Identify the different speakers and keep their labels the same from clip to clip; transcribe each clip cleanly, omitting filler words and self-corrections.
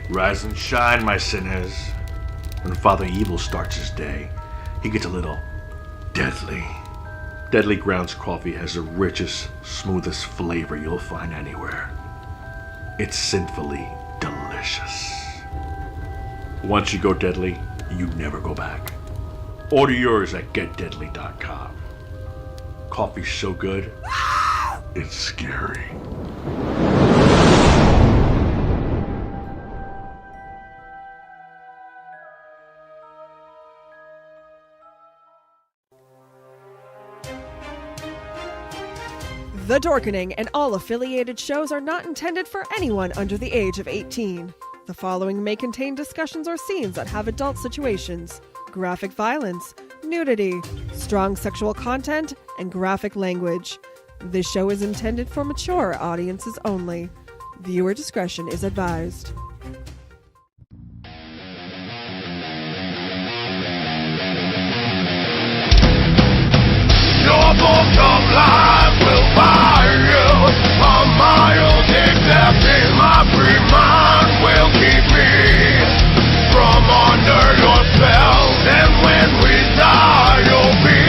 Speaker 1: Rise and shine, my sinners. When Father Evil starts his day, he gets a little deadly. Deadly Grounds coffee has the richest, smoothest flavor you'll find anywhere. It's sinfully delicious. Once you go deadly, you never go back. Order yours at getdeadly.com. Coffee's so good, it's scary.
Speaker 2: The Dorkening and all affiliated shows are not intended for anyone under the age of 18. The following may contain discussions or scenes that have adult situations, graphic violence, nudity, strong sexual content, and graphic language. This show is intended for mature audiences only. Viewer discretion is advised.
Speaker 3: Your book of life will buy you a mild accepting. My free mind will keep me from under your spell. And when we die, you'll be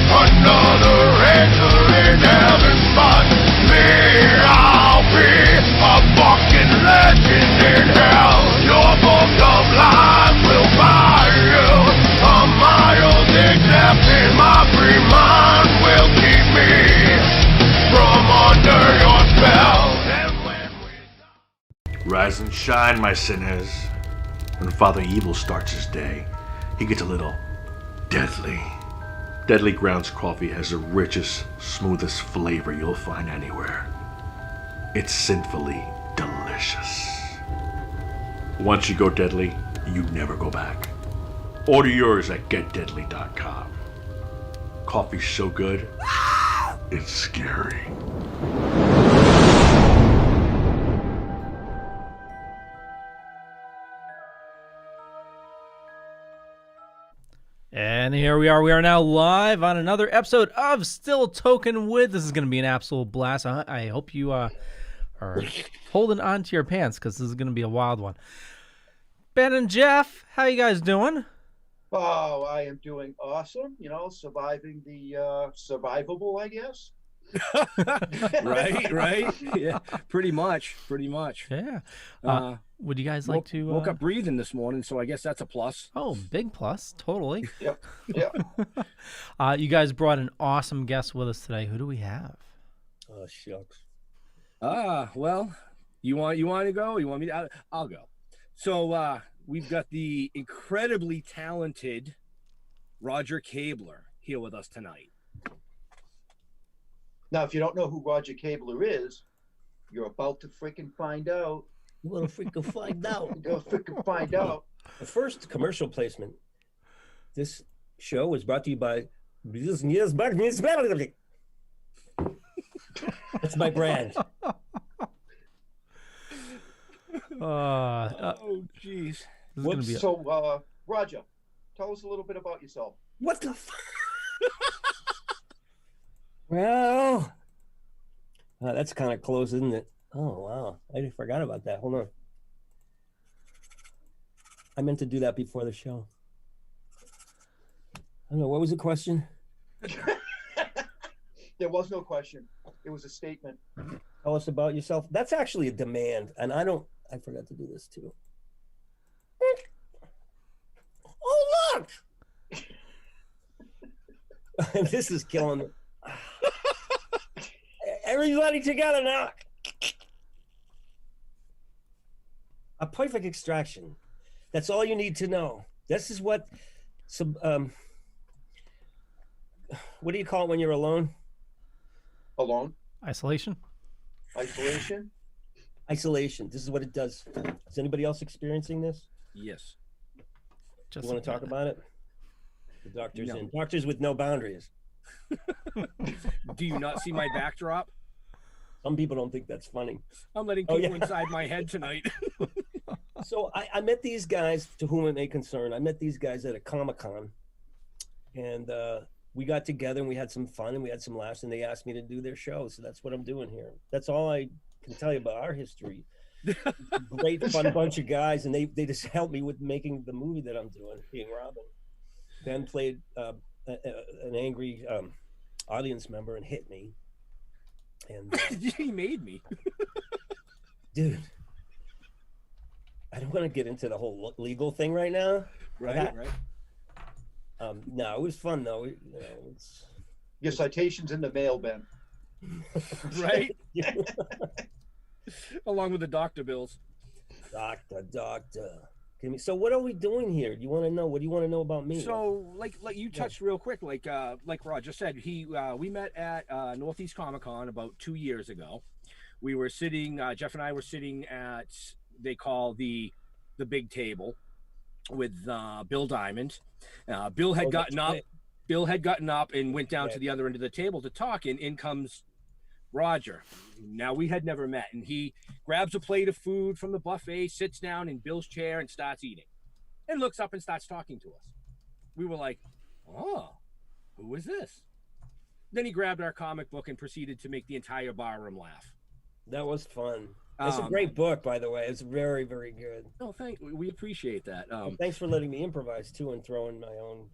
Speaker 3: another angel in heaven. But me, I'll be a fucking legend in hell. Your book of life will buy you a mild accepting. My free mind will keep me from under your spell. And when we
Speaker 1: Rise and shine, my sinners. When Father Evil starts his day, he gets a little deadly. Deadly Grounds coffee has the richest, smoothest flavor you'll find anywhere. It's sinfully delicious. Once you go deadly, you never go back. Order yours at getdeadly.com. Coffee's so good, it's scary.
Speaker 4: And here we are. We are now live on another episode of Still Toking With. This is going to be an absolute blast. I hope you are holding on to your pants because this is going to be a wild one. Ben and Jeff, how you guys doing?
Speaker 5: Oh, I am doing awesome. You know, surviving the survivable, I guess. Right. Yeah, pretty much.
Speaker 4: Yeah. Would you guys like to
Speaker 5: woke up breathing this morning, so I guess that's a plus.
Speaker 4: Oh, big plus, totally.
Speaker 6: Yep.
Speaker 4: You guys brought an awesome guest with us today. Who do we have?
Speaker 7: Oh, shucks.
Speaker 5: Well, you want to go? You want me to? I'll go. So we've got the incredibly talented Roger Kabler here with us tonight.
Speaker 6: Now, if you don't know who Roger Kabler is, you're about to freaking find out.
Speaker 7: You want to freaking find out?
Speaker 6: You're gonna freaking find out.
Speaker 7: The first commercial placement. This show was brought to you by. That's my brand.
Speaker 5: Oh, jeez.
Speaker 6: So, Roger, tell us a little bit about yourself.
Speaker 7: What the? Well, that's kind of close, isn't it? Oh, wow. I forgot about that. Hold on. I meant to do that before the show. I don't know. What was the question?
Speaker 6: There was no question. It was a statement.
Speaker 7: Tell us about yourself. That's actually a demand. And I forgot to do this too. Oh, look. This is killing me. Everybody together now. A perfect extraction. That's all you need to know. This is what what do you call it when you're alone?
Speaker 6: Alone?
Speaker 4: Isolation.
Speaker 6: Isolation?
Speaker 7: Isolation. This is what it does. Is anybody else experiencing this?
Speaker 5: Yes.
Speaker 7: You want to talk about it? The doctor's in. Doctors with no boundaries.
Speaker 5: Do you not see my backdrop?
Speaker 7: Some people don't think that's funny.
Speaker 5: I'm letting people inside my head tonight.
Speaker 7: So I met these guys, to whom it may concern. I met these guys at a Comic-Con, and we got together and we had some fun and we had some laughs, and they asked me to do their show. So that's what I'm doing here. That's all I can tell you about our history. Great fun bunch of guys, and they just helped me with making the movie that I'm doing, being Robin. Ben played an angry audience member and hit me. And
Speaker 5: he made me.
Speaker 7: Dude, I don't want to get into the whole legal thing right now.
Speaker 5: Right.
Speaker 7: No, it was fun though.
Speaker 6: Your citation's in the mail, Ben.
Speaker 5: Right. Along with the doctor bills.
Speaker 7: Doctor. So what are we doing here? Do you want to know? What do you want to know about me?
Speaker 5: So like you touched real quick, like Roger said, we met at Northeast Comic-Con about 2 years ago. We were sitting, Jeff and I were sitting at, they call the big table with Bill Diamond. Bill had gotten up and went down to the other end of the table to talk, and in comes Roger. Now, we had never met, and he grabs a plate of food from the buffet, sits down in Bill's chair and starts eating, and looks up and starts talking to us. We were like, oh, who is this? Then he grabbed our comic book and proceeded to make the entire barroom laugh.
Speaker 7: That was fun. It's a great book, by the way. It's very, very good.
Speaker 5: No, we appreciate that.
Speaker 7: Thanks for letting me improvise too and throw in my own.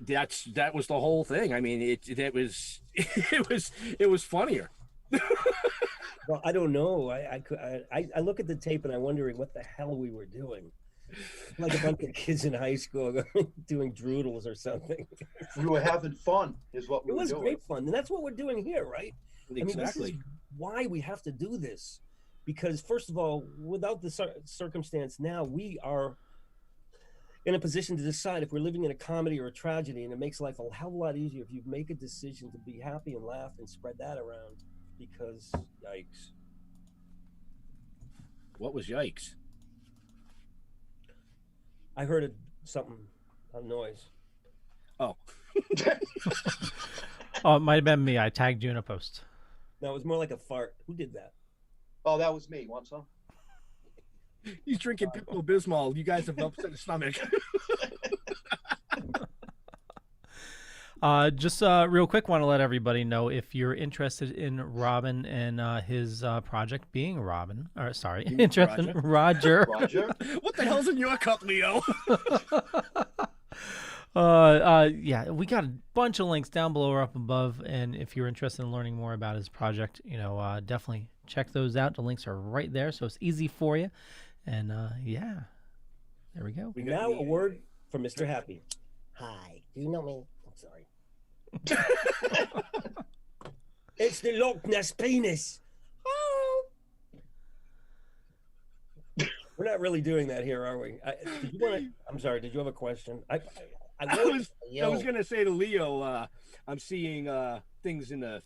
Speaker 5: That was the whole thing. I mean, it was funnier.
Speaker 7: Well, I don't know. I look at the tape and I'm wondering what the hell we were doing. Like a bunch of kids in high school doing droodles or something.
Speaker 6: We were having fun, is what we were doing.
Speaker 7: It was great fun, and that's what we're doing here, right?
Speaker 5: Exactly.
Speaker 7: I mean, this is why we have to do this. Because first of all, without the circumstance now, we are in a position to decide if we're living in a comedy or a tragedy, and it makes life a hell of a lot easier if you make a decision to be happy and laugh and spread that around. Because yikes.
Speaker 5: What was yikes?
Speaker 7: I heard a noise.
Speaker 5: Oh.
Speaker 4: Oh, it might have been me. I tagged you in a post.
Speaker 7: No, it was more like a fart. Who did that?
Speaker 6: Oh, that was me. Want some?
Speaker 5: He's drinking Pepto-Bismol. You guys have upset his stomach.
Speaker 4: Just real quick, want to let everybody know if you're interested in Robin and his project being Robin. Or sorry, interested in Roger.
Speaker 6: Roger?
Speaker 5: What the hell's in your cup, Leo?
Speaker 4: Yeah, we got a bunch of links down below or up above, and if you're interested in learning more about his project, definitely check those out. The links are right there, so it's easy for you. And yeah, there we go.
Speaker 7: Now a word from Mr. Happy. Hi, do you know me? I'm sorry. It's the Loch Ness penis. Oh. We're not really doing that here, are we? I'm sorry. Did you have a question? I
Speaker 5: was gonna say to Leo, I'm seeing things in the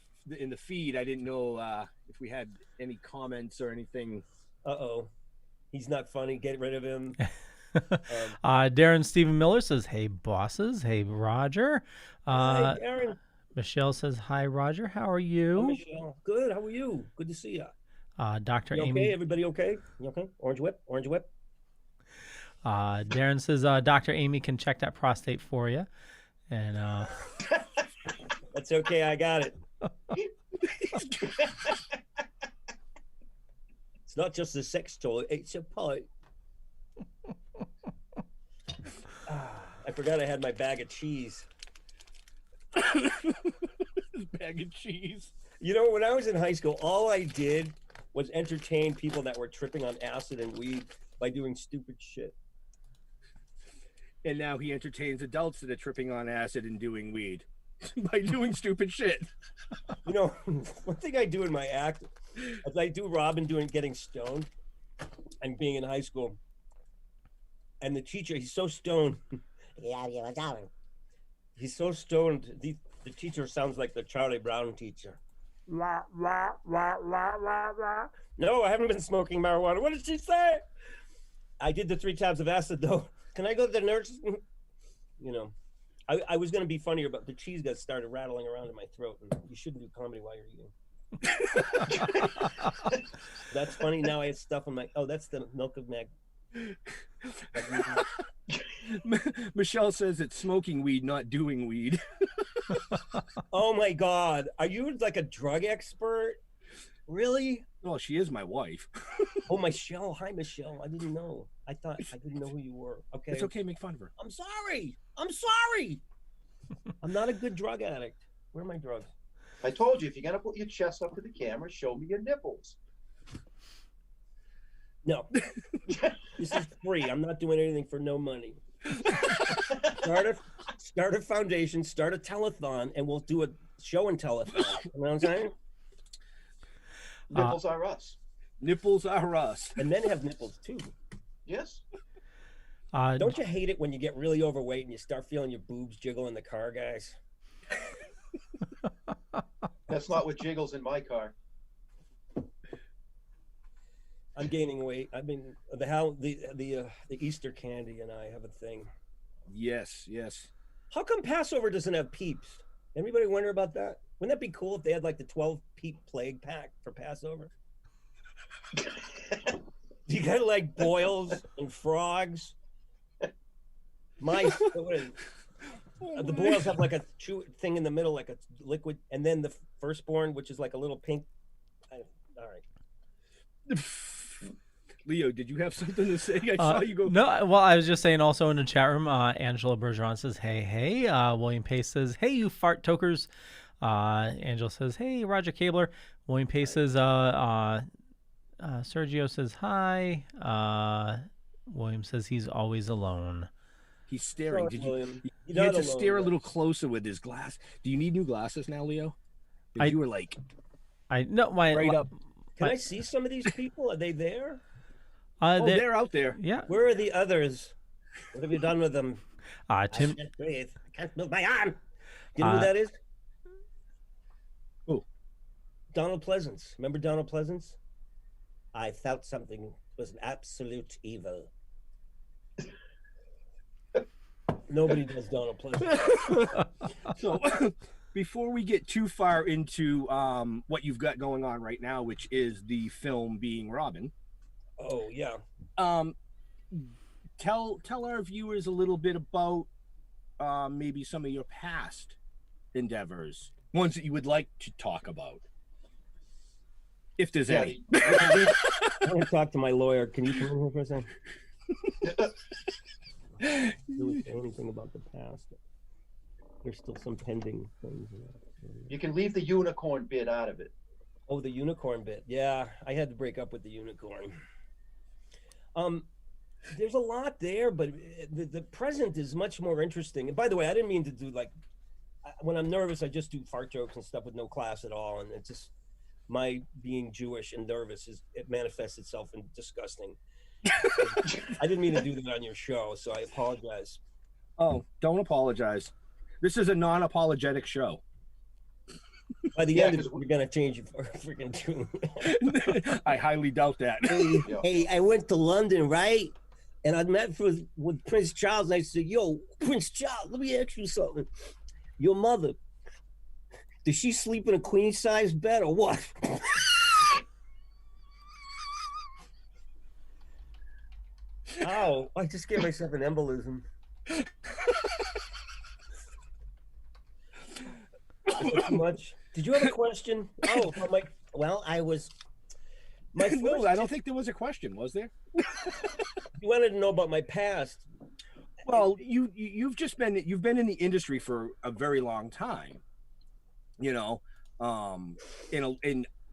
Speaker 5: feed. I didn't know if we had any comments or anything.
Speaker 7: He's not funny. Get rid of him.
Speaker 4: Darren Stephen Miller says, "Hey bosses, hey Roger."
Speaker 7: Hi, Darren.
Speaker 4: Michelle says, "Hi Roger, how are you?"
Speaker 7: Hi, Michelle. Good. How are you? Good to see you.
Speaker 4: Dr.
Speaker 7: You
Speaker 4: Amy.
Speaker 7: okay? Everybody okay? You okay? Orange whip. Orange whip.
Speaker 4: Darren says, Dr. Amy can check that prostate for you. And
Speaker 7: that's okay. I got it. It's not just a sex toy. It's a pipe. I forgot I had my bag of cheese.
Speaker 5: Bag of cheese.
Speaker 7: When I was in high school, all I did was entertain people that were tripping on acid and weed by doing stupid shit.
Speaker 5: And now he entertains adults that are tripping on acid and doing weed by doing stupid shit.
Speaker 7: One thing I do in my act is I do Robin getting stoned and being in high school. And the teacher, he's so stoned. He's so stoned. The teacher sounds like the Charlie Brown teacher. No, I haven't been smoking marijuana. What did she say? I did the 3 tabs of acid, though. Can I go to the nurse? I was going to be funnier, but the cheese got started rattling around in my throat. And you shouldn't do comedy while you're eating. That's funny. Now I have stuff on my... Oh, that's the milk of Mag.
Speaker 5: Michelle says it's smoking weed, not doing weed.
Speaker 7: Oh my God. Are you like a drug expert? Really?
Speaker 5: Well, she is my wife.
Speaker 7: Oh, Michelle. Hi, Michelle. I didn't know. I didn't know who you were. Okay.
Speaker 5: It's okay. Make fun of her.
Speaker 7: I'm sorry. I'm not a good drug addict. Where are my drugs?
Speaker 6: I told you, if you're going to put your chest up to the camera, show me your nipples.
Speaker 7: No. This is free. I'm not doing anything for no money. Start a foundation, start a telethon, and we'll do a show and telethon. You know what I'm saying?
Speaker 6: Nipples are us.
Speaker 5: Nipples are us.
Speaker 7: And men have nipples too.
Speaker 6: Yes.
Speaker 7: Don't you hate it when you get really overweight and you start feeling your boobs jiggle in the car, guys?
Speaker 6: That's not what jiggles in my car.
Speaker 7: I'm gaining weight. I've been the Easter candy and I have a thing.
Speaker 5: Yes.
Speaker 7: How come Passover doesn't have peeps? Anybody wonder about that? Wouldn't that be cool if they had like the 12 peep plague pack for Passover? You got like boils and frogs. The boils have like a thing in the middle, like a liquid, and then the firstborn, which is like a little pink. All right.
Speaker 5: Leo, did you have something to say? I saw you go.
Speaker 4: No, well, I was just saying also in the chat room, Angela Bergeron says, hey. William Pace says, hey, you fart tokers. Angela says, hey, Roger Kabler. William Pace says, Sergio says, hi. William says he's always alone.
Speaker 5: He's staring.
Speaker 7: William.
Speaker 5: You had to stare a little closer with his glass. Do you need new glasses now, Leo? You were like...
Speaker 7: right up. Can I see some of these people? Are they there?
Speaker 5: They're out there.
Speaker 4: Yeah.
Speaker 7: Where are the others? What have you done with them?
Speaker 4: Tim.
Speaker 7: I can't breathe. I can't move my arm. You know who that is?
Speaker 5: Who?
Speaker 7: Donald Pleasance. Remember Donald Pleasance? I felt something was an absolute evil. Nobody does Donald Pleasance.
Speaker 5: So, before we get too far into what you've got going on right now, which is the film being Robin.
Speaker 7: Oh yeah.
Speaker 5: Tell our viewers a little bit about maybe some of your past endeavors, ones that you would like to talk about, if there's any.
Speaker 7: I want to talk to my lawyer. Can you come over for a second? really say anything about the past. There's still some pending things.
Speaker 6: You can leave the unicorn bit out of it.
Speaker 7: Oh, the unicorn bit. Yeah, I had to break up with the unicorn. There's a lot there, but the present is much more interesting. And by the way, I didn't mean to do when I'm nervous, I just do fart jokes and stuff with no class at all. And it's just my being Jewish and nervous it manifests itself in disgusting. I didn't mean to do that on your show, so I apologize.
Speaker 5: Oh, don't apologize. This is a non-apologetic show.
Speaker 7: By the end of it, we're gonna change it for a freaking tune.
Speaker 5: I highly doubt that.
Speaker 7: Hey, I went to London, right? And I met with Prince Charles, and I said, "Yo, Prince Charles, let me ask you something. Your mother, does she sleep in a queen-size bed or what?" Ow! I just gave myself an embolism. Too much. Did you have a question? Oh, I was.
Speaker 5: No, I don't think there was a question, was there?
Speaker 7: You wanted to know about my past.
Speaker 5: Well, you've been in the industry for a very long time, and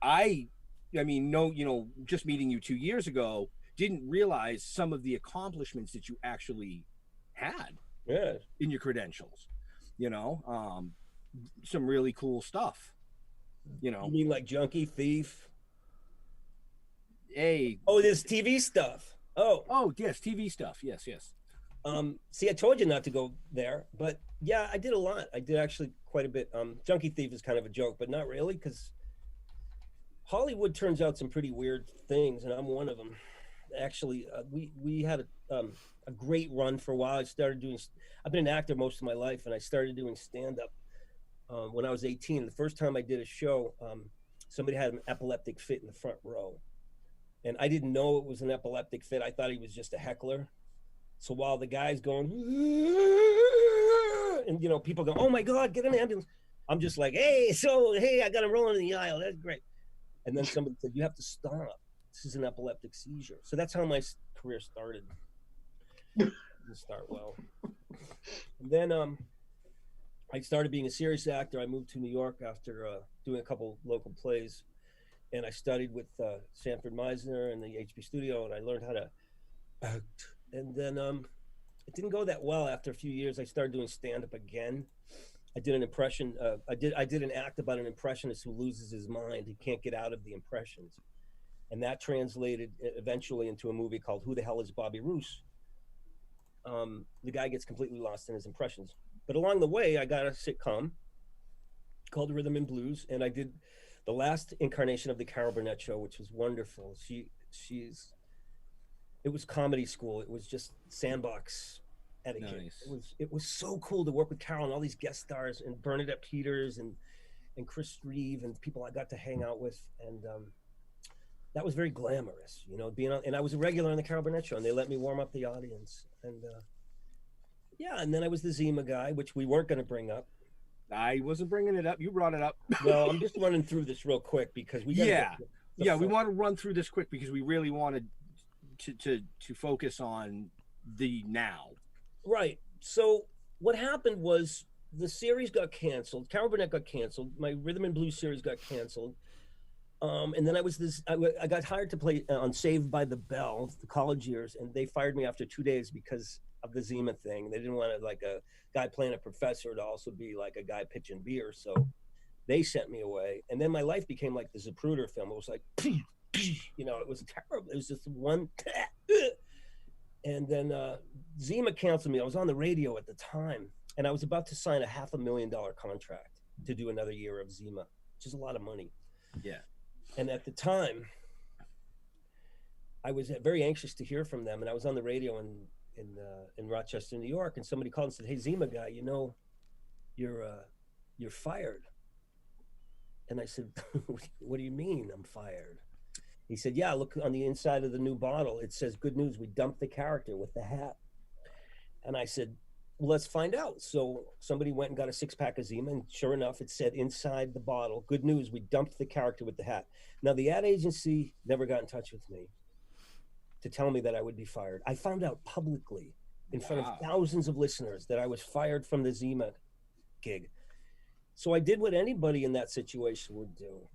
Speaker 5: I mean, just meeting you 2 years ago, didn't realize some of the accomplishments that you actually had in your credentials, some really cool stuff, You
Speaker 7: mean like junkie, thief?
Speaker 5: Hey.
Speaker 7: Oh, this TV stuff.
Speaker 5: Oh, yes, TV stuff. Yes.
Speaker 7: See, I told you not to go there, but yeah, I did a lot. I did actually quite a bit. Junkie thief is kind of a joke, but not really, because Hollywood turns out some pretty weird things, and I'm one of them. Actually, we had a great run for a while. I've been an actor most of my life, and I started doing stand-up when I was 18. The first time I did a show, somebody had an epileptic fit in the front row. And I didn't know it was an epileptic fit. I thought he was just a heckler. So while the guy's going, and people go, "Oh my God, get an ambulance," I'm just like, hey, I got him rolling in the aisle. That's great. And then somebody said, "You have to stop. This is an epileptic seizure." So that's how my career started. Didn't start well. And then I started being a serious actor. I moved to New York after doing a couple local plays. And I studied with Sanford Meisner in the HB studio, and I learned how to act. And then it didn't go that well. After a few years, I started doing stand-up again. I did an impression. I did an act about an impressionist who loses his mind. He can't get out of the impressions. And that translated eventually into a movie called Who the Hell is Bobby Roos? The guy gets completely lost in his impressions. But along the way, I got a sitcom called Rhythm and Blues, and I did the last incarnation of the Carol Burnett show, which was wonderful. It was comedy school. It was just sandbox etiquette. Nice. It was so cool to work with Carol and all these guest stars and Bernadette Peters and Chris Reeve and people I got to hang out with. And that was very glamorous, being on, and I was a regular on the Carol Burnett show, and they let me warm up the audience. And and then I was the Zima guy, which we weren't going to bring up.
Speaker 5: I wasn't bringing it up. You brought it up.
Speaker 7: Well, I'm just running through this real quick because we
Speaker 5: we want to run through this quick because we really wanted to focus on the now.
Speaker 7: Right. So what happened was the series got canceled. Carol Burnett got canceled. My Rhythm and Blues series got canceled. And then I got hired to play on Saved by the Bell, the college years, and they fired me after 2 days because of the Zima thing. They didn't want like a guy playing a professor to also be like a guy pitching beer. So they sent me away. And then my life became like the Zapruder film. It was like, it was terrible. It was just one. And then Zima canceled me. I was on the radio at the time, and I was about to sign a $500,000 contract to do another year of Zima, which is a lot of money.
Speaker 5: Yeah.
Speaker 7: And at the time, I was very anxious to hear from them. And I was on the radio in Rochester, New York, and somebody called and said, "Hey, Zima guy, you're fired." And I said, "What do you mean I'm fired?" He said, "Yeah, look on the inside of the new bottle. It says, 'Good news, we dumped the character with the hat.'" And I said, "Well, let's find out." So somebody went and got a 6-pack of Zima, and sure enough, it said inside the bottle, "Good news, we dumped the character with the hat." Now, the ad agency never got in touch with me to tell me that I would be fired. I found out publicly in front
Speaker 5: Wow.
Speaker 7: of thousands of listeners that I was fired from the Zima gig. So I did what anybody in that situation would do.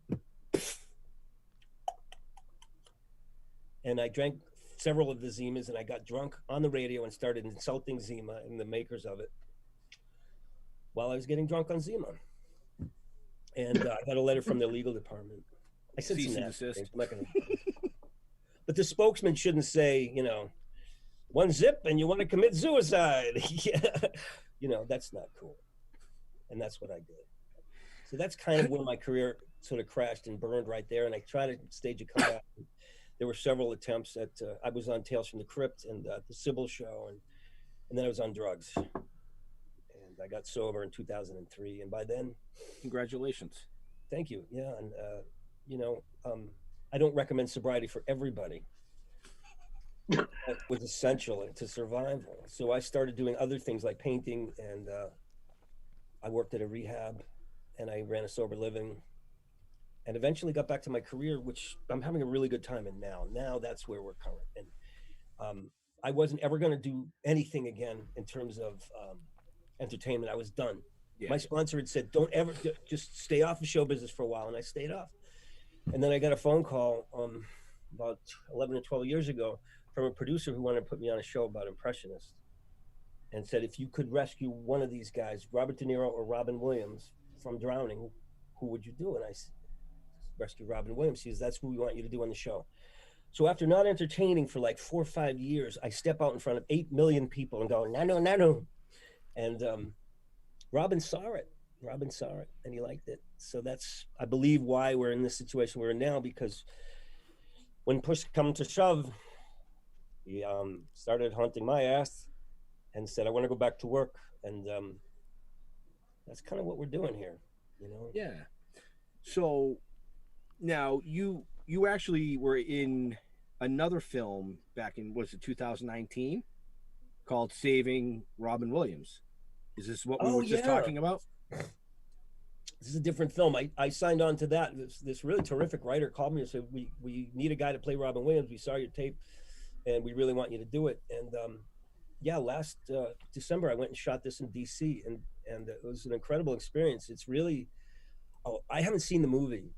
Speaker 7: And I drank several of the Zimas, and I got drunk on the radio and started insulting Zima and the makers of it while I was getting drunk on Zima. And I got a letter from the legal department. I said
Speaker 5: Cease
Speaker 7: some
Speaker 5: and
Speaker 7: nasty
Speaker 5: desist.
Speaker 7: things. I'm not gonna... But the spokesman shouldn't say, you know, one zip and you want to commit suicide. Yeah. You know, that's not cool. And that's what I did. So that's kind of where my career sort of crashed and burned right there. And I tried to stage a comeback. There were several attempts at, I was on Tales from the Crypt and the Sybil show, and then I was on drugs. And I got sober in 2003. And by then,
Speaker 5: Congratulations.
Speaker 7: thank you. Yeah. And, you know, I don't recommend sobriety for everybody. It was essential to survival. So I started doing other things like painting, and I worked at a rehab, and I ran a sober living, and eventually got back to my career, which I'm having a really good time in now. Now that's where we're current. And I wasn't ever going to do anything again in terms of entertainment. I was done.
Speaker 5: Yeah.
Speaker 7: My sponsor had said, don't ever, just stay off of show business for a while. And I stayed off. And then I got a phone call about 11 or 12 years ago from a producer who wanted to put me on a show about impressionists, and said, if you could rescue one of these guys, Robert De Niro or Robin Williams, from drowning, who would you do? And I said, rescue Robin Williams. He says, that's who we want you to do on the show. So after not entertaining for like 4 or 5 years, I step out in front of 8 million people and go, no. And Robin saw it. Robin saw it and he liked it. So that's, I believe, why we're in this situation we're in now, because when push come to shove, he started haunting my ass and said, I want to go back to work. And that's kind of what we're doing here, you know?
Speaker 5: Yeah. So now you actually were in another film back in, was it 2019, called Saving Robin Williams. Is this what we were just talking about?
Speaker 7: This is a different film. I signed on to that. This really terrific writer called me and said, we need a guy to play Robin Williams. We saw your tape and we really want you to do it. And yeah, last December, I went and shot this in DC, and it was an incredible experience. It's really, I haven't seen the movie,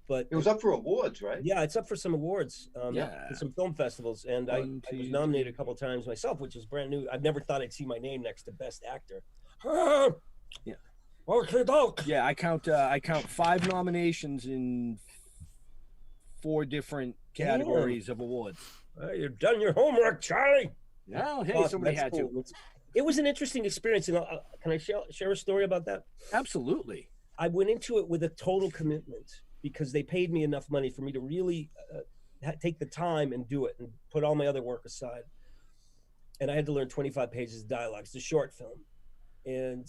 Speaker 7: but
Speaker 6: It was up for awards, right?
Speaker 7: yeah, it's up for some awards,
Speaker 5: Yeah.
Speaker 7: for some film festivals. And I was nominated a couple of times myself, which is brand new. I've never thought I'd see my name next to Best Actor.
Speaker 5: Yeah.
Speaker 7: Okay, dog.
Speaker 5: Yeah, I count 5 nominations in 4 different categories of awards.
Speaker 7: You've done your homework, Charlie.
Speaker 5: No, hey,
Speaker 7: Awesome,
Speaker 5: somebody
Speaker 7: that's
Speaker 5: had
Speaker 7: cool.
Speaker 5: to.
Speaker 7: It was an interesting experience. And can I share a story about that?
Speaker 5: Absolutely.
Speaker 7: I went into it with a total commitment because they paid me enough money for me to really take the time and do it and put all my other work aside. And I had to learn 25 pages of dialogue. It's a short film. And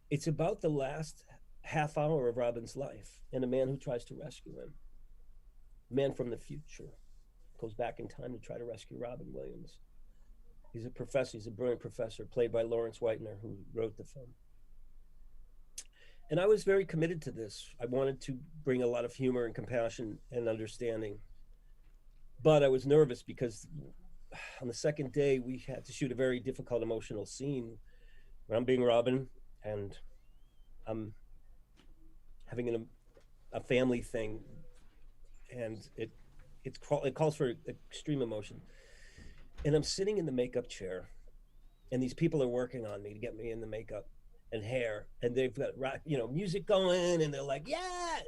Speaker 7: it's about the last half hour of Robin's life and a man who tries to rescue him. A man from the future goes back in time to try to rescue Robin Williams. He's a professor. He's a brilliant professor, played by Lawrence Whitener, who wrote the film. And I was very committed to this. I wanted to bring a lot of humor and compassion and understanding. But I was nervous because on the second day, we had to shoot a very difficult emotional scene where I'm being Robin and I'm having a family thing. And it calls for extreme emotion. And I'm sitting in the makeup chair, and these people are working on me to get me in the makeup and hair, and they've got music going, and they're like, yeah,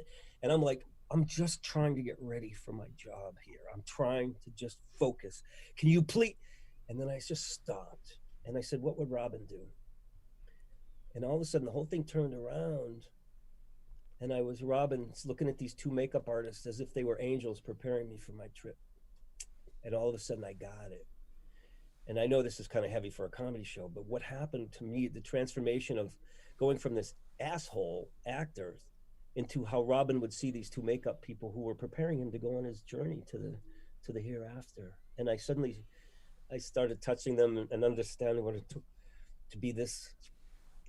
Speaker 7: and I'm like, I'm just trying to get ready for my job here. I'm trying to just focus. Can you please? And then I just stopped, and I said, what would Robin do? And all of a sudden, the whole thing turned around, and I was Robin looking at these 2 makeup artists as if they were angels preparing me for my trip. And all of a sudden, I got it. And I know this is kind of heavy for a comedy show, but what happened to me, the transformation of going from this asshole actor into how Robin would see these 2 makeup people who were preparing him to go on his journey to the hereafter. And I started touching them and understanding what it took to be this.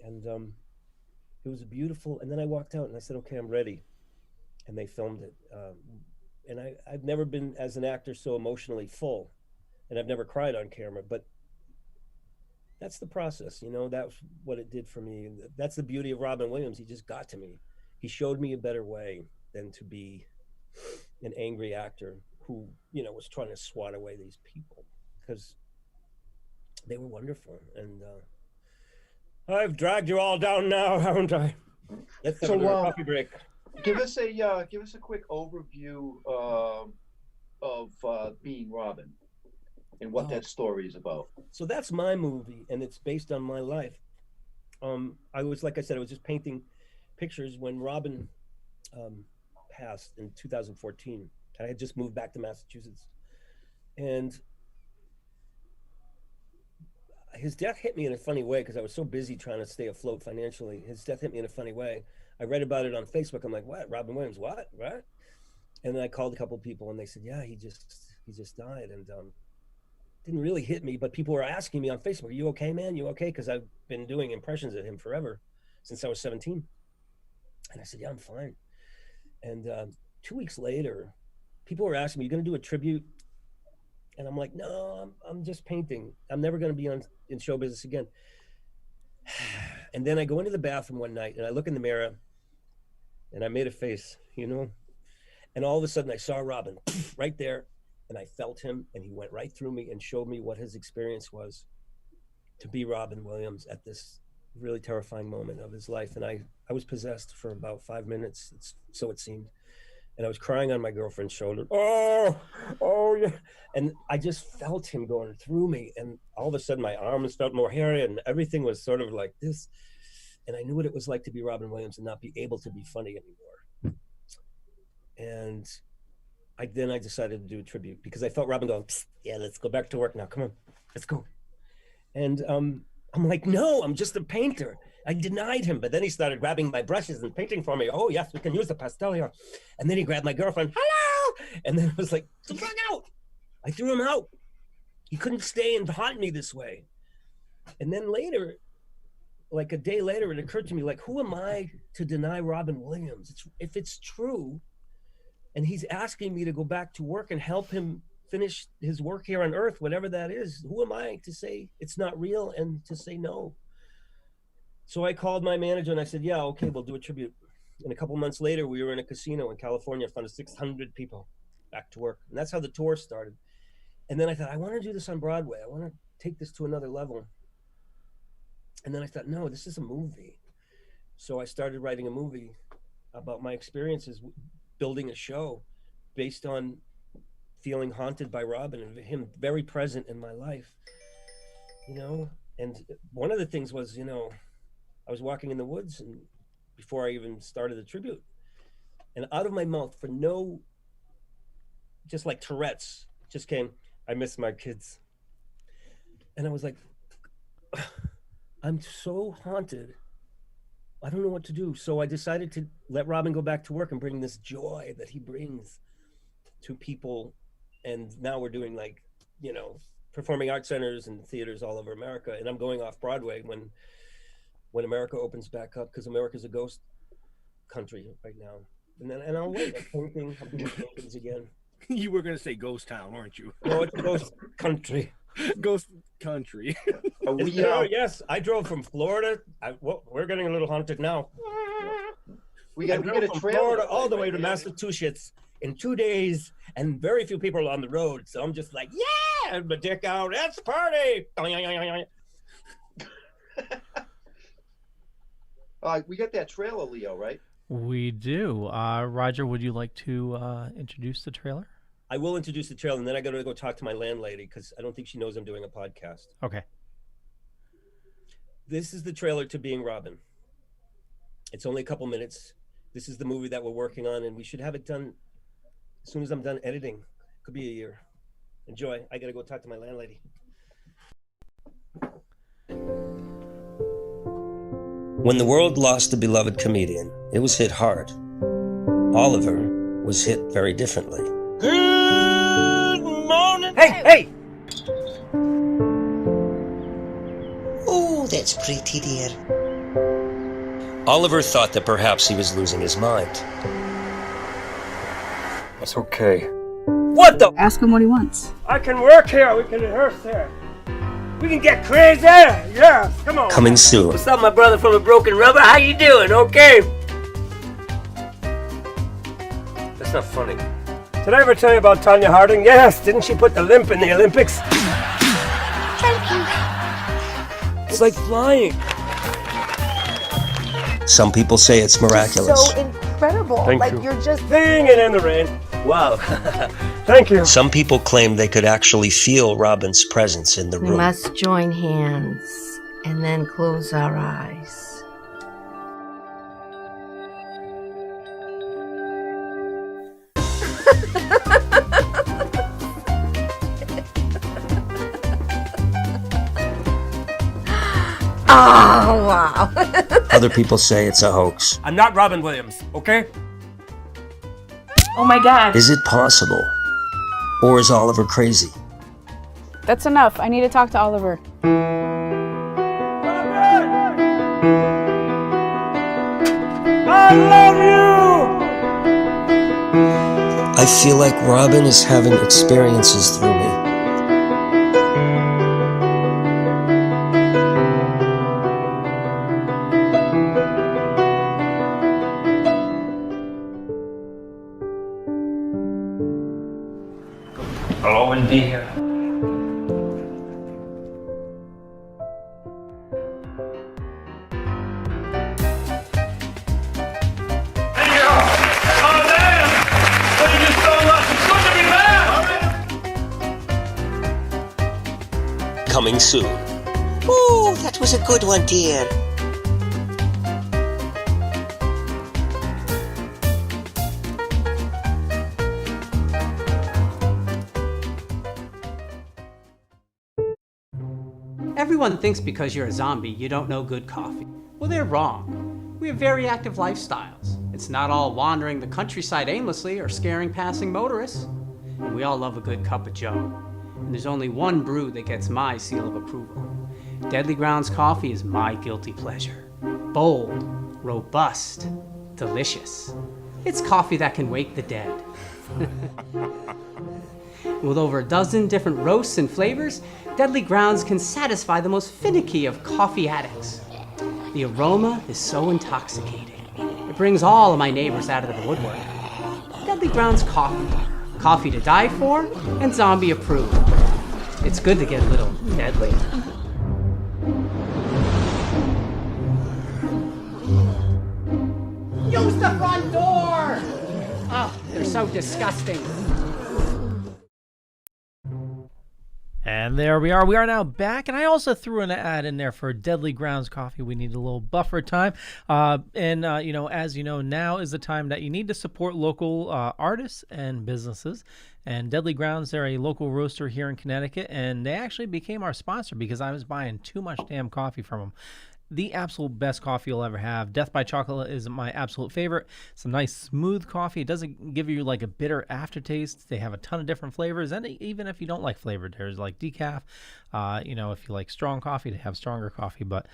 Speaker 7: And it was beautiful. And then I walked out and I said, okay, I'm ready. And they filmed it. And I've never been, as an actor, so emotionally full. And I've never cried on camera, but that's the process, you know. That's what it did for me. That's the beauty of Robin Williams. He just got to me. He showed me a better way than to be an angry actor who, you know, was trying to swat away these people, because they were wonderful. And I've dragged you all down now, haven't I? Let's have a little coffee break.
Speaker 6: Give us a quick overview of being Robin and what that story is about.
Speaker 7: So that's my movie, and it's based on my life. I was, like I said, I was just painting pictures when Robin passed in 2014. I had just moved back to Massachusetts, and his death hit me in a funny way because I was so busy trying to stay afloat financially. His death hit me in a funny way. I read about it on Facebook. I'm like, what? Robin Williams? What? And then I called a couple of people, and they said, yeah, he just died. And didn't really hit me, but people were asking me on Facebook, are you okay, man? You okay? Because I've been doing impressions of him forever, since I was 17. And I said, yeah, I'm fine. And 2 weeks later, people were asking me, you going to do a tribute? And I'm like, no, I'm just painting. I'm never going to be in show business again. And then I go into the bathroom one night, and I look in the mirror, and I made a face, you know? And all of a sudden I saw Robin right there, and I felt him, and he went right through me and showed me what his experience was to be Robin Williams at this really terrifying moment of his life. And I was possessed for about 5 minutes, so it seemed. And I was crying on my girlfriend's shoulder. Oh, yeah. And I just felt him going through me. And all of a sudden my arms felt more hairy, and everything was sort of like this. And I knew what it was like to be Robin Williams and not be able to be funny anymore. And then I decided to do a tribute because I felt Robin going, yeah, let's go back to work now. Come on, let's go. And I'm like, no, I'm just a painter. I denied him, but then he started grabbing my brushes and painting for me. Oh, yes, we can use the pastel here. And then he grabbed my girlfriend. Hello! And then I was like, get out. I threw him out. He couldn't stay and haunt me this way. And then later, like a day later, it occurred to me, like, who am I to deny Robin Williams? If it's true, and he's asking me to go back to work and help him finish his work here on Earth, whatever that is, who am I to say it's not real and to say no? So I called my manager and I said, yeah, okay, we'll do a tribute. And a couple months later, we were in a casino in California in front of 600 people, back to work. And that's how the tour started. And then I thought, I want to do this on Broadway. I want to take this to another level. And then I thought, no, this is a movie. So I started writing a movie about my experiences building a show based on feeling haunted by Robin and him very present in my life, you know? And one of the things was, you know, I was walking in the woods and before I even started the tribute, and out of my mouth, for no, just like Tourette's, just came, I miss my kids. And I was like, I'm so haunted. I don't know what to do. So I decided to let Robin go back to work and bring this joy that he brings to people. And now we're doing, like, you know, performing arts centers and theaters all over America. And I'm going off Broadway when America opens back up, because America's a ghost country right now. And I'll wait. I'm doing paintings again.
Speaker 5: You were going to say ghost town, weren't you?
Speaker 7: No, it's a ghost country.
Speaker 5: Ghost country.
Speaker 7: Yes, I drove from Florida. We're getting a little haunted now.
Speaker 6: We got a trailer
Speaker 7: Florida all the way to Massachusetts in 2 days, and very few people on the road. So I'm just like, yeah, my dick out. Let's party.
Speaker 6: We got that trailer, Leo, right?
Speaker 4: We do. Roger, would you like to introduce the trailer?
Speaker 7: I will introduce the trailer, and then I got to go talk to my landlady because I don't think she knows I'm doing a podcast.
Speaker 4: Okay.
Speaker 7: This is the trailer to Being Robin. It's only a couple minutes. This is the movie that we're working on, and we should have it done as soon as I'm done editing. Could be a year. Enjoy. I got to go talk to my landlady. When the world lost a beloved comedian, it was hit hard. Oliver was hit very differently. Good morning. Hey!
Speaker 8: Oh, that's pretty, dear.
Speaker 7: Oliver thought that perhaps he was losing his mind.
Speaker 9: That's okay.
Speaker 7: What the?
Speaker 10: Ask him what he wants.
Speaker 7: I can work here. We can rehearse here.
Speaker 9: We can get crazy. Yeah, come on.
Speaker 8: Coming soon.
Speaker 9: What's up, my brother from a broken rubber? How you doing? Okay. That's not funny. Did I ever tell you about Tanya Harding? Yes. Didn't she put the limp in the Olympics? Thank you. It's like flying.
Speaker 8: Some people say it's miraculous.
Speaker 10: So incredible.
Speaker 9: Thank
Speaker 10: like
Speaker 9: you.
Speaker 10: You're just
Speaker 9: Singing in the rain. Wow. Thank you.
Speaker 8: Some people claim they could actually feel Robin's presence in the
Speaker 11: We
Speaker 8: room.
Speaker 11: must join hands and then close our eyes.
Speaker 10: Oh wow.
Speaker 8: Other people say it's a hoax.
Speaker 9: I'm not Robin Williams, okay?
Speaker 12: Oh my god.
Speaker 8: Is it possible? Or is Oliver crazy?
Speaker 12: That's enough. I need to talk to Oliver.
Speaker 9: I love you!
Speaker 8: I feel like Robin is having experiences through me.
Speaker 9: Hello, India.
Speaker 8: Coming soon. Ooh, that was a good one, dear.
Speaker 13: Everyone thinks because you're a zombie, you don't know good coffee. Well, they're wrong. We have very active lifestyles. It's not all wandering the countryside aimlessly or scaring passing motorists. And we all love a good cup of joe. And there's only one brew that gets my seal of approval. Deadly Grounds coffee is my guilty pleasure. Bold, robust, delicious. It's coffee that can wake the dead. With over a dozen different roasts and flavors, Deadly Grounds can satisfy the most finicky of coffee addicts. The aroma is so intoxicating. It brings all of my neighbors out of the woodwork. Deadly Grounds coffee. Coffee to die for and zombie approved. It's good to get a little deadly. Use the front door! Oh, they're so disgusting.
Speaker 4: And there we are. We are now back. And I also threw an ad in there for Deadly Grounds coffee. We need a little buffer time. As you know, now is the time that you need to support local artists and businesses. And Deadly Grounds, they're a local roaster here in Connecticut. And they actually became our sponsor because I was buying too much damn coffee from them. The absolute best coffee you'll ever have. Death by Chocolate is my absolute favorite. It's a nice, smooth coffee. It doesn't give you like a bitter aftertaste. They have a ton of different flavors. And even if you don't like flavored, there's like decaf. If you like strong coffee, they have stronger coffee. But,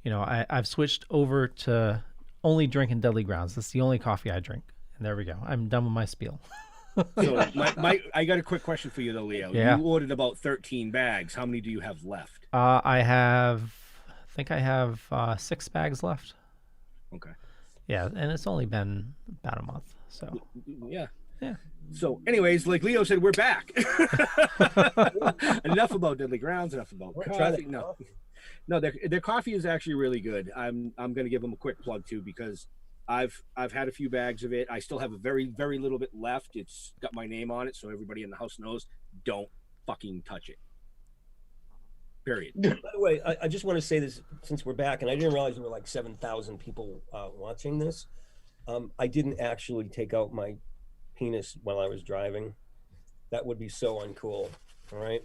Speaker 4: I've switched over to only drinking Deadly Grounds. That's the only coffee I drink. And there we go. I'm done with my spiel.
Speaker 5: So I got a quick question for you though, Leo.
Speaker 4: Yeah.
Speaker 5: You ordered about 13 bags. How many do you have left?
Speaker 4: I think I have 6 bags left.
Speaker 5: Okay.
Speaker 4: Yeah, and it's only been about a month. So
Speaker 5: yeah.
Speaker 4: Yeah.
Speaker 5: So, anyways, like Leo said, we're back. Enough about Deadly Grounds. Enough about coffee. No, their coffee is actually really good. I'm going to give them a quick plug too because I've had a few bags of it. I still have a very, very little bit left. It's got my name on it, so everybody in the house knows. Don't fucking touch it. Period.
Speaker 7: By the way, I just want to say this since we're back, and I didn't realize there were like 7,000 people watching this. I didn't actually take out my penis while I was driving. That would be so uncool. All right,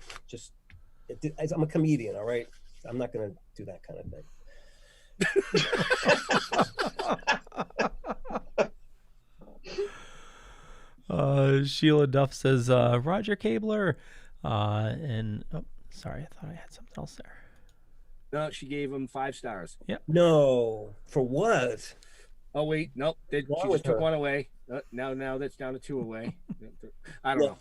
Speaker 7: I'm a comedian. All right, I'm not going to do that kind
Speaker 4: of thing. Sheila Duff says Roger Kabler, sorry, I thought I had something else there.
Speaker 5: No, she gave him 5 stars.
Speaker 4: Yep.
Speaker 7: No, for what?
Speaker 5: Oh wait, nope. She just took one away. Now that's down to 2 away. I don't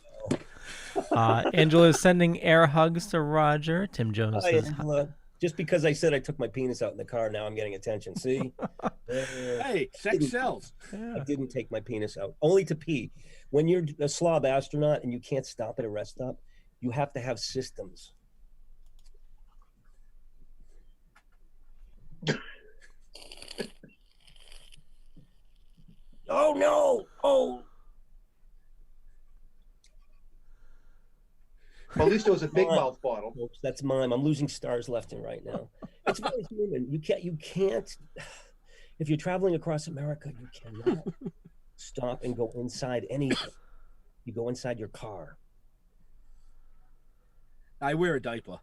Speaker 5: know.
Speaker 4: Angela is sending air hugs to Roger. Tim Jones
Speaker 7: Hi,
Speaker 4: says,
Speaker 7: Angela. Just because I said I took my penis out in the car, now I'm getting attention. See?
Speaker 5: Hey, sex sells.
Speaker 7: I didn't take my penis out, only to pee. When you're a slob astronaut and you can't stop at a rest stop, you have to have systems. Oh, no. Oh.
Speaker 6: Well, at least it was a big mouth bottle.
Speaker 7: Folks, that's mine. I'm losing stars left and right now. It's very human. You can't. If you're traveling across America, you cannot stop and go inside anything. You go inside your car.
Speaker 5: I wear a diaper.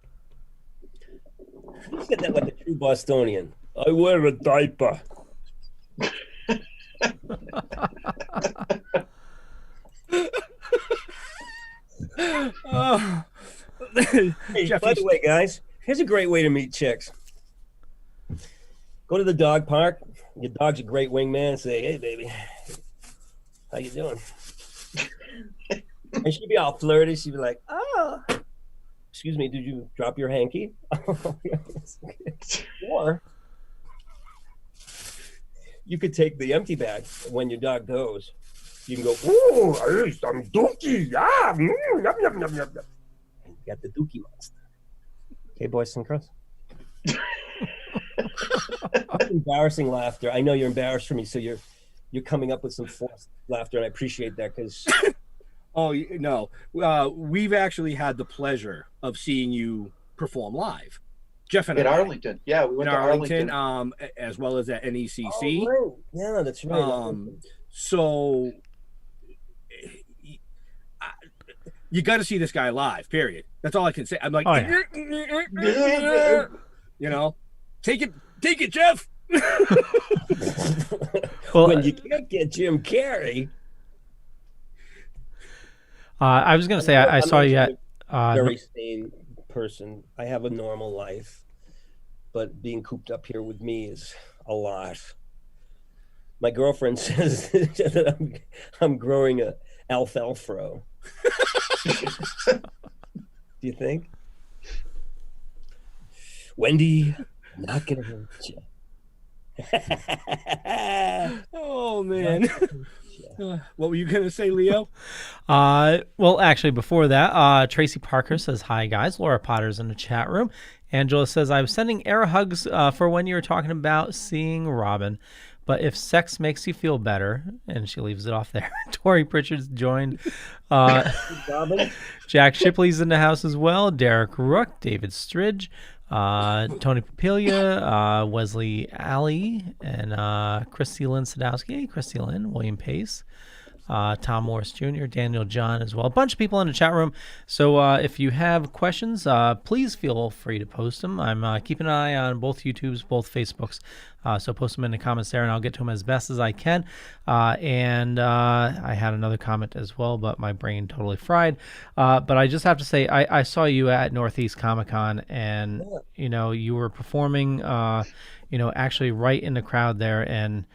Speaker 7: You said that like a true Bostonian. I wear a diaper. Hey, by the way, guys, here's a great way to meet chicks. Go to the dog park. Your dog's a great wingman. Say, hey, baby, how you doing? And she'd be all flirty. She'd be like, oh, excuse me, did you drop your hanky? Or you could take the empty bag when your dog goes. You can go, ooh, some dookie. Yeah. Yum, yum, yum, yum. And you got the dookie monster. Okay, boys and girls. Embarrassing laughter. I know you're embarrassed for me, so you're coming up with some forced laughter, and I appreciate that because.
Speaker 5: Oh no, we've actually had the pleasure of seeing you perform live. Jeff and
Speaker 6: in Arlington. Yeah, we went to Arlington.
Speaker 5: As well as at NECC.
Speaker 7: Oh, right. Yeah, that's right.
Speaker 5: So you got to see this guy live. Period. That's all I can say. I'm like, you know, take it, Jeff.
Speaker 7: Well, when you can't get Jim Carrey.
Speaker 4: I was going to say, I saw you at.
Speaker 7: Very sane person. I have a normal life, but being cooped up here with me is a lot. My girlfriend says that I'm growing a alfalfa. Do you think? Wendy, I'm not gonna hurt you.
Speaker 5: Oh man. What were you gonna say, Leo?
Speaker 4: Well, actually, before that, Tracy Parker says, hi, guys. Laura Potter's in the chat room. Angela says, I was sending air hugs for when you were talking about seeing Robin. But if sex makes you feel better, and she leaves it off there. Tori Pritchard's joined. Jack Shipley's in the house as well. Derek Rook, David Stridge, Tony Papilia, Wesley Alley, and Christy Lynn Sadowski. Hey, Christy Lynn, William Pace, Tom Morris Jr., Daniel John as well. A bunch of people in the chat room. So if you have questions, please feel free to post them. I'm keeping an eye on both YouTubes, both Facebooks. So post them in the comments there, and I'll get to them as best as I can. And I had another comment as well, but my brain totally fried. But I just have to say, I saw you at Northeast Comic-Con, and, you know, you were performing, you know, actually right in the crowd there, and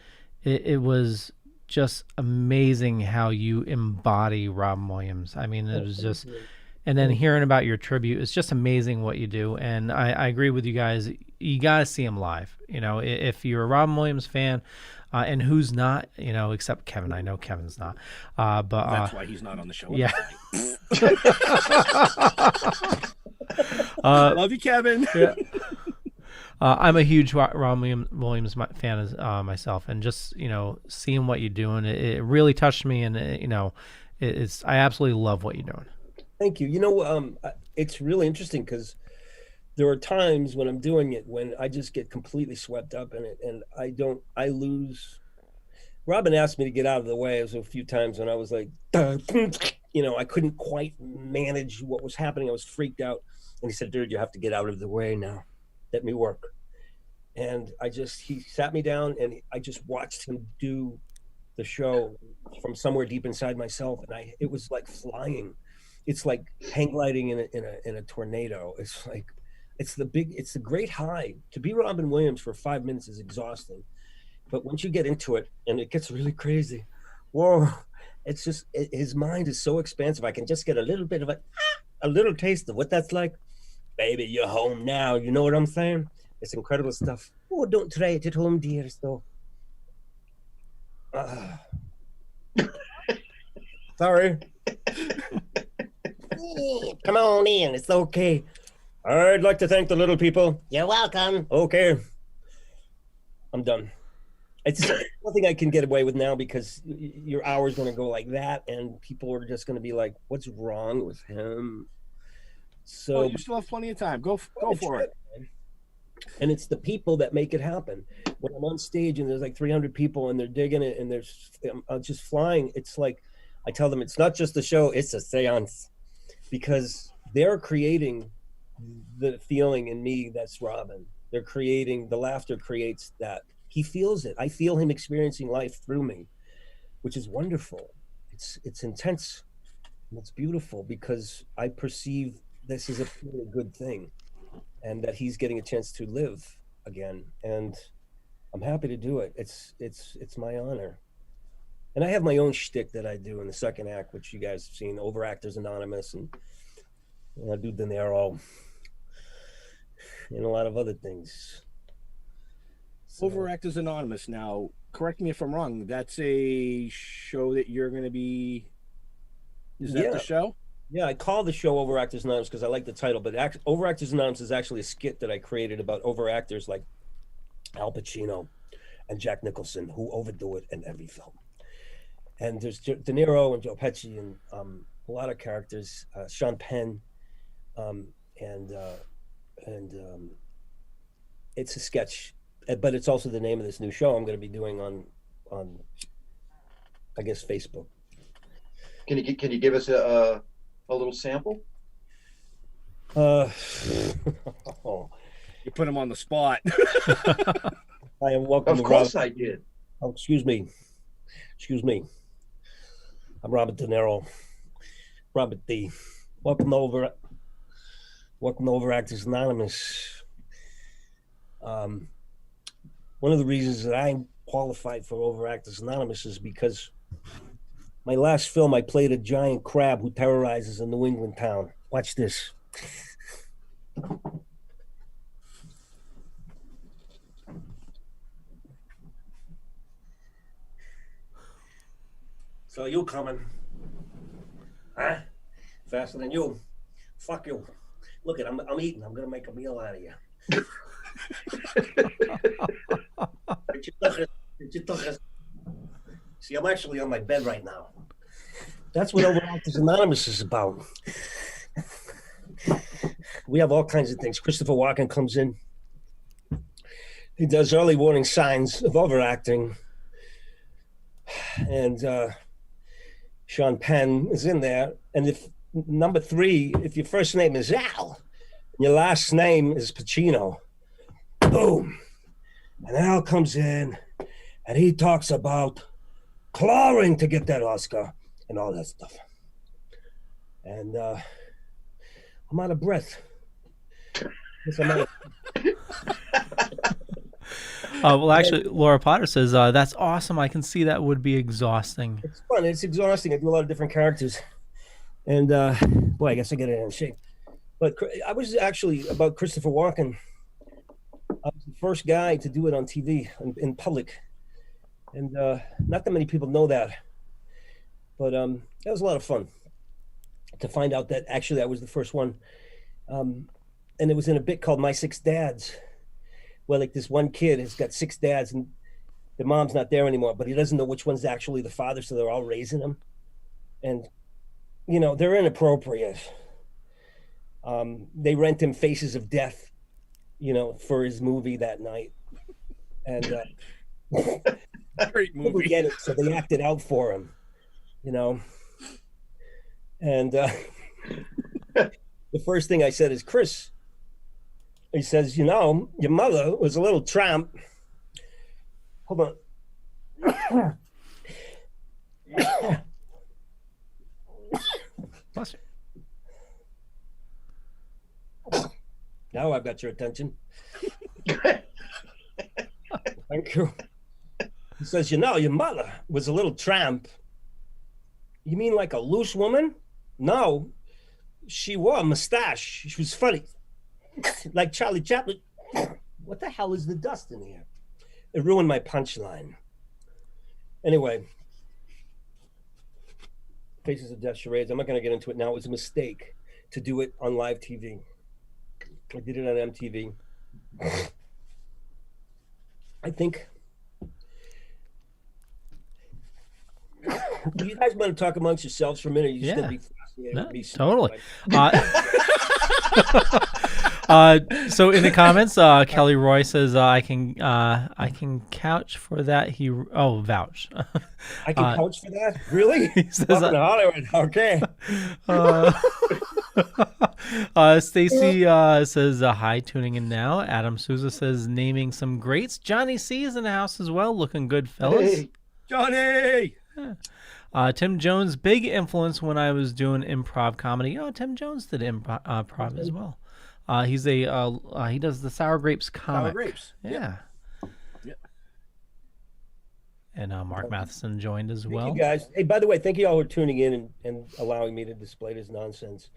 Speaker 4: it was just amazing how you embody Robin Williams. I mean, it was just, and then hearing about your tribute, it's just amazing what you do. And I agree with you guys. You got to see him live. You know, if you're a Robin Williams fan, and who's not, you know, except Kevin. I know Kevin's not. But
Speaker 5: that's why he's not on the show.
Speaker 4: Yeah.
Speaker 5: Love you, Kevin.
Speaker 4: Yeah. I'm a huge Robin Williams fan as myself, and just, you know, seeing what you're doing, it really touched me, and you know, I absolutely love what you're doing.
Speaker 7: Thank you. You know, it's really interesting because there are times when I'm doing it when I just get completely swept up in it, and I lose. Robin asked me to get out of the way. It was a few times when I was like, you know, I couldn't quite manage what was happening. I was freaked out, and he said, "Dude, you have to get out of the way now. Let me work." And he sat me down, and I just watched him do the show from somewhere deep inside myself, and it was like flying. It's like hang gliding in a tornado. It's like it's the great high. To be Robin Williams for 5 minutes is exhausting, but once you get into it and it gets really crazy, whoa! it's just his mind is so expansive. I can just get a little bit of a little taste of what that's like. Baby, you're home now. You know what I'm saying? It's incredible stuff. Oh, don't try it at home, dears, though. Sorry. Come on in. It's okay. I'd like to thank the little people.
Speaker 8: You're welcome.
Speaker 7: Okay. I'm done. It's nothing I can get away with now because your hour's going to go like that, and people are just going to be like, "What's wrong with him?" So
Speaker 5: you still have plenty of time. Go for it.
Speaker 7: And it's the people that make it happen. When I'm on stage and there's like 300 people and they're digging it and I'm just flying, it's like I tell them it's not just a show, it's a seance, because they're creating the feeling in me that's Robin. They're creating, the laughter creates that. He feels it. I feel him experiencing life through me, which is wonderful. It's intense and it's beautiful because I perceive this is a really good thing and that he's getting a chance to live again. And I'm happy to do it. It's my honor. And I have my own shtick that I do in the second act, which you guys have seen, Overactors Anonymous, and I do De Niro and a lot of other things. So,
Speaker 5: Overactors Anonymous. Now, correct me if I'm wrong. That's a show that you're going to be. Is that the show?
Speaker 7: Yeah, I call the show Overactors Anonymous because I like the title. But Overactors Anonymous is actually a skit that I created about overactors like Al Pacino and Jack Nicholson, who overdo it in every film. And there's De Niro and Joe Pesci and a lot of characters, Sean Penn, and it's a sketch, but it's also the name of this new show I'm going to be doing on I guess Facebook.
Speaker 6: Can you give us a little sample?
Speaker 5: You put him on the spot.
Speaker 7: I am welcome.
Speaker 6: Of course I did.
Speaker 7: Oh, excuse me. I'm Robert De Niro. Robert D. Welcome to Overactors Anonymous. One of the reasons that I'm qualified for Overactors Anonymous is because my last film, I played a giant crab who terrorizes a New England town. Watch this. So you coming? Huh? Faster than you. Fuck you. Look it, I'm eating. I'm gonna make a meal out of you. See, I'm actually on my bed right now. That's what Overactors Anonymous is about. We have all kinds of things. Christopher Walken comes in. He does early warning signs of overacting. And Sean Penn is in there. And if number 3, if your first name is Al, your last name is Pacino, boom. And Al comes in and he talks about clawing to get that Oscar and all that stuff. And I'm out of breath.
Speaker 4: Well, actually, Laura Potter says, that's awesome. I can see that would be exhausting.
Speaker 7: It's fun. It's exhausting. I do a lot of different characters. And, boy, I guess I get it in shape. But I was actually, about Christopher Walken, I was the first guy to do it on TV in public. And not that many people know that. But that was a lot of fun to find out that actually I was the first one. And it was in a bit called My Six Dads, where like this one kid has got 6 dads and the mom's not there anymore, but he doesn't know which one's actually the father, so they're all raising him. And, you know, they're inappropriate. They rent him Faces of Death, you know, for his movie that night. And
Speaker 5: great movie.
Speaker 7: People get it, so they acted out for him, you know. And the first thing I said is, Chris, he says, you know, your mother was a little tramp. Hold on.
Speaker 4: Bless you.
Speaker 7: Now I've got your attention. Thank you. He says, you know, your mother was a little tramp. You mean like a loose woman? No, she wore a mustache. She was funny, like Charlie Chaplin. What the hell is the dust in here? It ruined my punchline. Anyway, Faces of Death charades. I'm not going to get into it now. It was a mistake to do it on live TV. I did it on MTV. I think. Do you guys want to talk amongst yourselves for a minute? You just gonna be fascinated with me
Speaker 4: totally. So in the comments, Kelly Roy says, "I can couch for that." Vouch.
Speaker 7: I can couch for that. Really?
Speaker 4: He says,
Speaker 7: Welcome to Hollywood. Okay.
Speaker 4: Stacy says, "Hi, tuning in now." Adam Souza says, "Naming some greats." Johnny C is in the house as well, looking good, fellas.
Speaker 5: Hey, Johnny.
Speaker 4: Yeah. Tim Jones, big influence when I was doing improv comedy. Oh, Tim Jones did improv as well. He's he does the Sour Grapes comic.
Speaker 5: Sour Grapes.
Speaker 4: Yeah.
Speaker 5: Yep.
Speaker 4: And Mark Matheson joined as well.
Speaker 7: Thank you guys. Hey, by the way, thank you all for tuning in and allowing me to display this nonsense.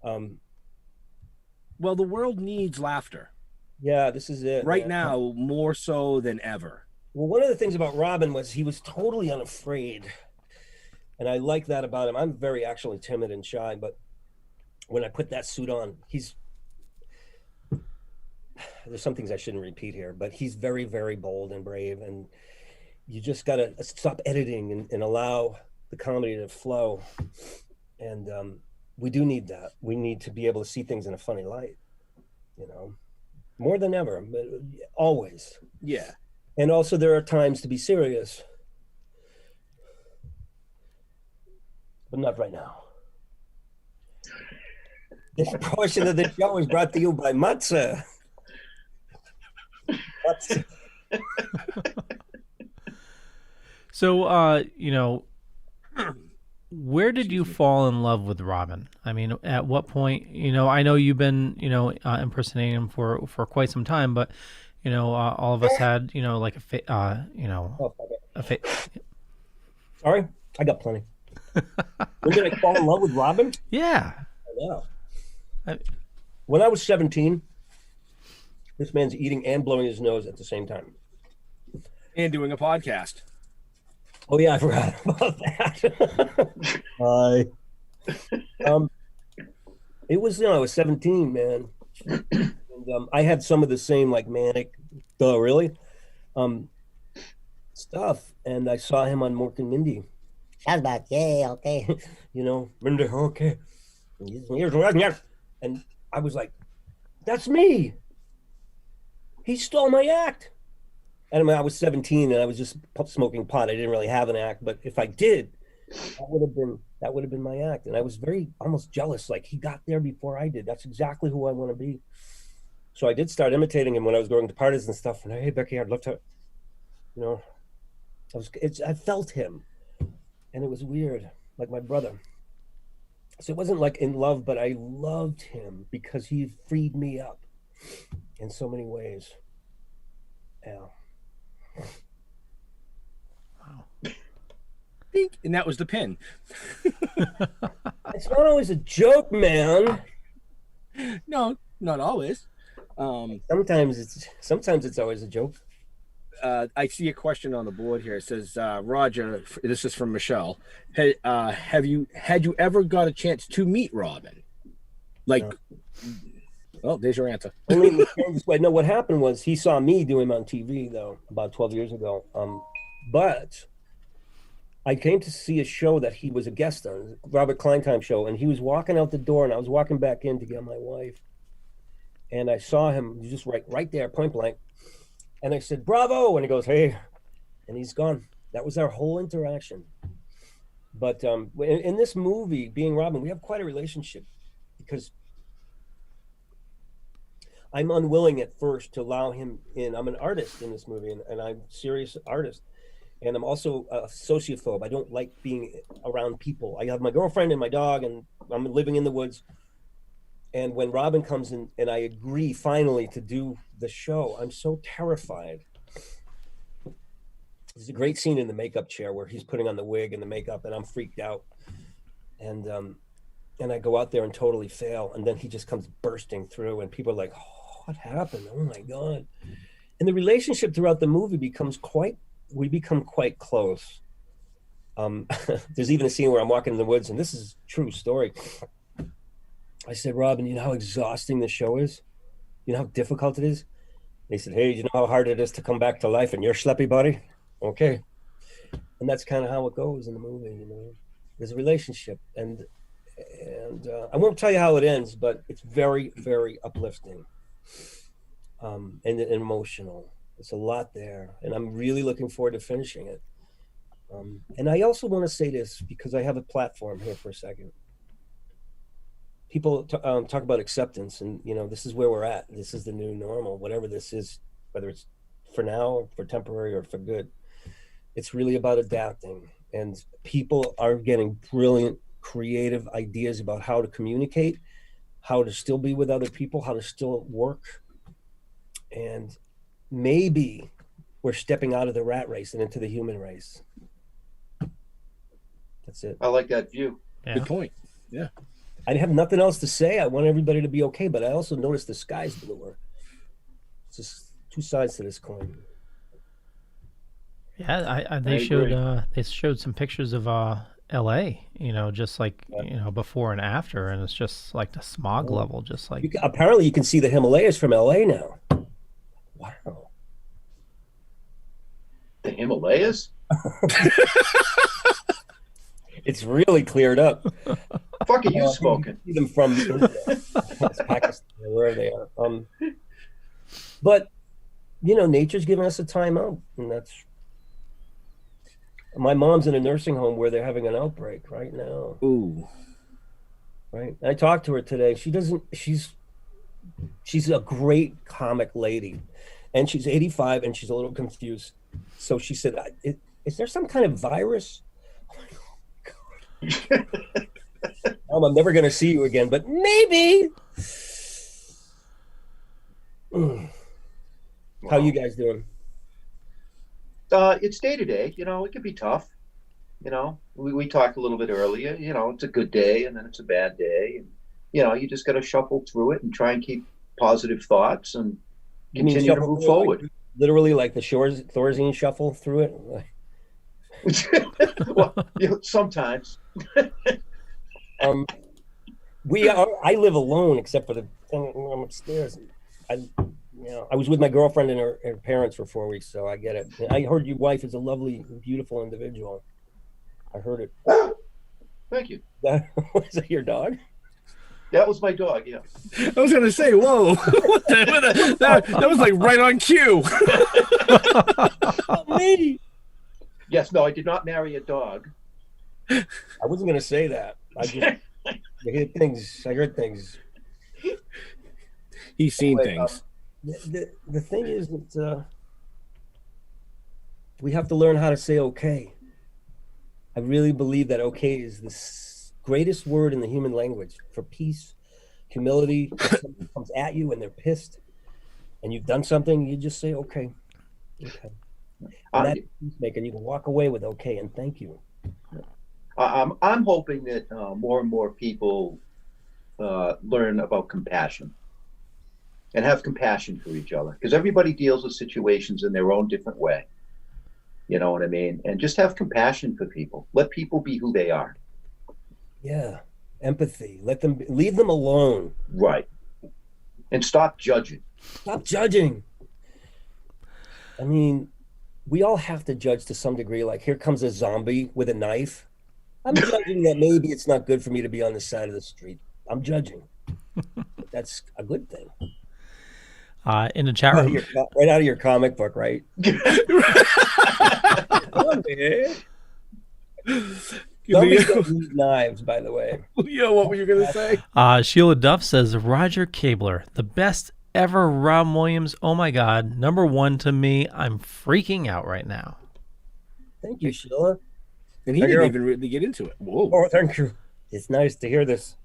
Speaker 5: Well, the world needs laughter.
Speaker 7: Yeah, this is it.
Speaker 5: Right now, more so than ever.
Speaker 7: Well, one of the things about Robin was he was totally unafraid. And I like that about him. I'm very actually timid and shy, but when I put that suit on, there's some things I shouldn't repeat here, but he's very, very bold and brave. And you just got to stop editing and allow the comedy to flow. And we do need that. We need to be able to see things in a funny light, more than ever, but always.
Speaker 5: Yeah.
Speaker 7: And also there are times to be serious, but not right now. This portion of the show is brought to you by Matzah.
Speaker 4: So, where did you fall in love with Robin? I mean, at what point? I know you've been, impersonating him for quite some time, but all of us had, like
Speaker 7: Sorry, I got plenty. When did I fall in love with Robin?
Speaker 4: Yeah.
Speaker 7: Yeah. When I was 17, this man's eating and blowing his nose at the same time.
Speaker 5: And doing a podcast.
Speaker 7: Oh yeah, I forgot about that. Hi. It was, I was 17, man. And I had some of the same like manic, really, stuff. And I saw him on Mork and Mindy. Sounds about, yeah, okay. Mindy, okay. And I was like, that's me. He stole my act. And I mean, I was 17 and I was just smoking pot. I didn't really have an act, but if I did, that would have been my act. And I was very almost jealous. Like he got there before I did. That's exactly who I want to be. So I did start imitating him when I was going to parties and stuff. And hey, Becky, I'd love to, I felt him, and it was weird, like my brother. So it wasn't like in love, but I loved him because he freed me up in so many ways. Yeah.
Speaker 5: Wow. And that was the pin.
Speaker 7: It's not always a joke, man.
Speaker 5: No, not always.
Speaker 7: Sometimes it's always a joke.
Speaker 5: I see a question on the board here. It says, Roger, this is from Michelle. Hey, had you ever got a chance to meet Robin? Like, no. There's your answer.
Speaker 7: Only this way. No, what happened was he saw me do him on TV though about 12 years ago. But I came to see a show that he was a guest on, Robert Kleinheim show, and he was walking out the door, and I was walking back in to get my wife, and I saw him just right there, point blank. And I said, bravo. And he goes, hey, and he's gone. That was our whole interaction. But in this movie, being Robin, we have quite a relationship because I'm unwilling at first to allow him in. I'm an artist in this movie, and I'm a serious artist. And I'm also a sociophobe. I don't like being around people. I have my girlfriend and my dog, and I'm living in the woods. And when Robin comes in and I agree finally to do the show, I'm so terrified. There's a great scene in the makeup chair where he's putting on the wig and the makeup, and I'm freaked out. And I go out there and totally fail. And then he just comes bursting through, and people are like, oh, what happened? Oh my God. And the relationship throughout the movie we become quite close. There's even a scene where I'm walking in the woods, and this is a true story. I said, Robin, you know how exhausting the show is? You know how difficult it is? And he said, hey, you know how hard it is to come back to life in your schleppy body? Okay. And that's kind of how it goes in the movie, you know. There's a relationship, and I won't tell you how it ends, but it's very, very uplifting, and emotional. There's a lot there, and I'm really looking forward to finishing it. And I also want to say this, because I have a platform here for a second. People talk about acceptance, and you know, this is where we're at. This is the new normal, whatever this is, whether it's for now, for temporary, or for good. It's really about adapting, and people are getting brilliant, creative ideas about how to communicate, how to still be with other people, how to still work. And maybe we're stepping out of the rat race and into the human race. That's it.
Speaker 6: I like that view.
Speaker 4: Yeah.
Speaker 5: Good point. Yeah.
Speaker 7: I have nothing else to say. I want everybody to be okay, but I also noticed the sky's bluer. It's just two sides to this coin.
Speaker 4: Yeah, they showed some pictures of L.A. You know, just like you know, before and after, and it's just like the smog level, just like
Speaker 7: apparently you can see the Himalayas from L.A. now. Wow.
Speaker 6: The Himalayas?
Speaker 7: It's really cleared up.
Speaker 6: Fuck are you smoking?
Speaker 7: See them from India, Pakistan, or wherever they are. But you know, nature's giving us a timeout, and that's. My mom's in a nursing home where they're having an outbreak right now.
Speaker 5: Ooh.
Speaker 7: Right. I talked to her today. She's a great comic lady, and she's 85 and she's a little confused. So she said, is there some kind of virus? Mom, I'm never going to see you again, but maybe. How you guys doing?
Speaker 6: It's day to day. You know, it can be tough. You know, we talked a little bit earlier. You know, it's a good day and then it's a bad day, and you know, you just got to shuffle through it and try and keep positive thoughts and continue to move forward.
Speaker 7: Literally, like the Thorazine shuffle through it.
Speaker 6: Well, you know, sometimes.
Speaker 7: I live alone except for the thing I'm upstairs. I was with my girlfriend and her parents for 4 weeks, so I get it. I heard your wife is a lovely, beautiful individual. I heard it.
Speaker 6: Thank you.
Speaker 7: Was that your dog?
Speaker 6: That was my dog, yeah.
Speaker 5: I was going to say, whoa. that was like right on cue.
Speaker 7: Me.
Speaker 6: Yes, no, I did not marry a dog.
Speaker 7: I wasn't going to say that. I heard things.
Speaker 5: He's seen things.
Speaker 7: The thing is that we have to learn how to say okay. I really believe that okay is the greatest word in the human language for peace, humility. If somebody comes at you and they're pissed and you've done something, you just say okay. Okay. And that's peacemaker. You can walk away with okay and thank you.
Speaker 6: I'm hoping that more and more people learn about compassion and have compassion for each other, because everybody deals with situations in their own different way. You know what I mean? And just have compassion for people. Let people be who they are.
Speaker 7: Yeah. Empathy. Leave them alone.
Speaker 6: Right. And stop judging.
Speaker 7: Stop judging. I mean, we all have to judge to some degree. Like, here comes a zombie with a knife. I'm judging that maybe it's not good for me to be on this side of the street. I'm judging. That's a good thing.
Speaker 4: In the chat room.
Speaker 7: Right out of your comic book, right? Zombies don't use knives, by the way.
Speaker 5: Yeah, what were you going to say?
Speaker 4: Sheila Duff says, Roger Kabler, the best ever Robin Williams. Oh my God. #1 to me. I'm freaking out right now.
Speaker 7: Thank you, Sheila.
Speaker 5: And he didn't even really get into it. Whoa.
Speaker 7: Oh, thank you. It's nice to hear this.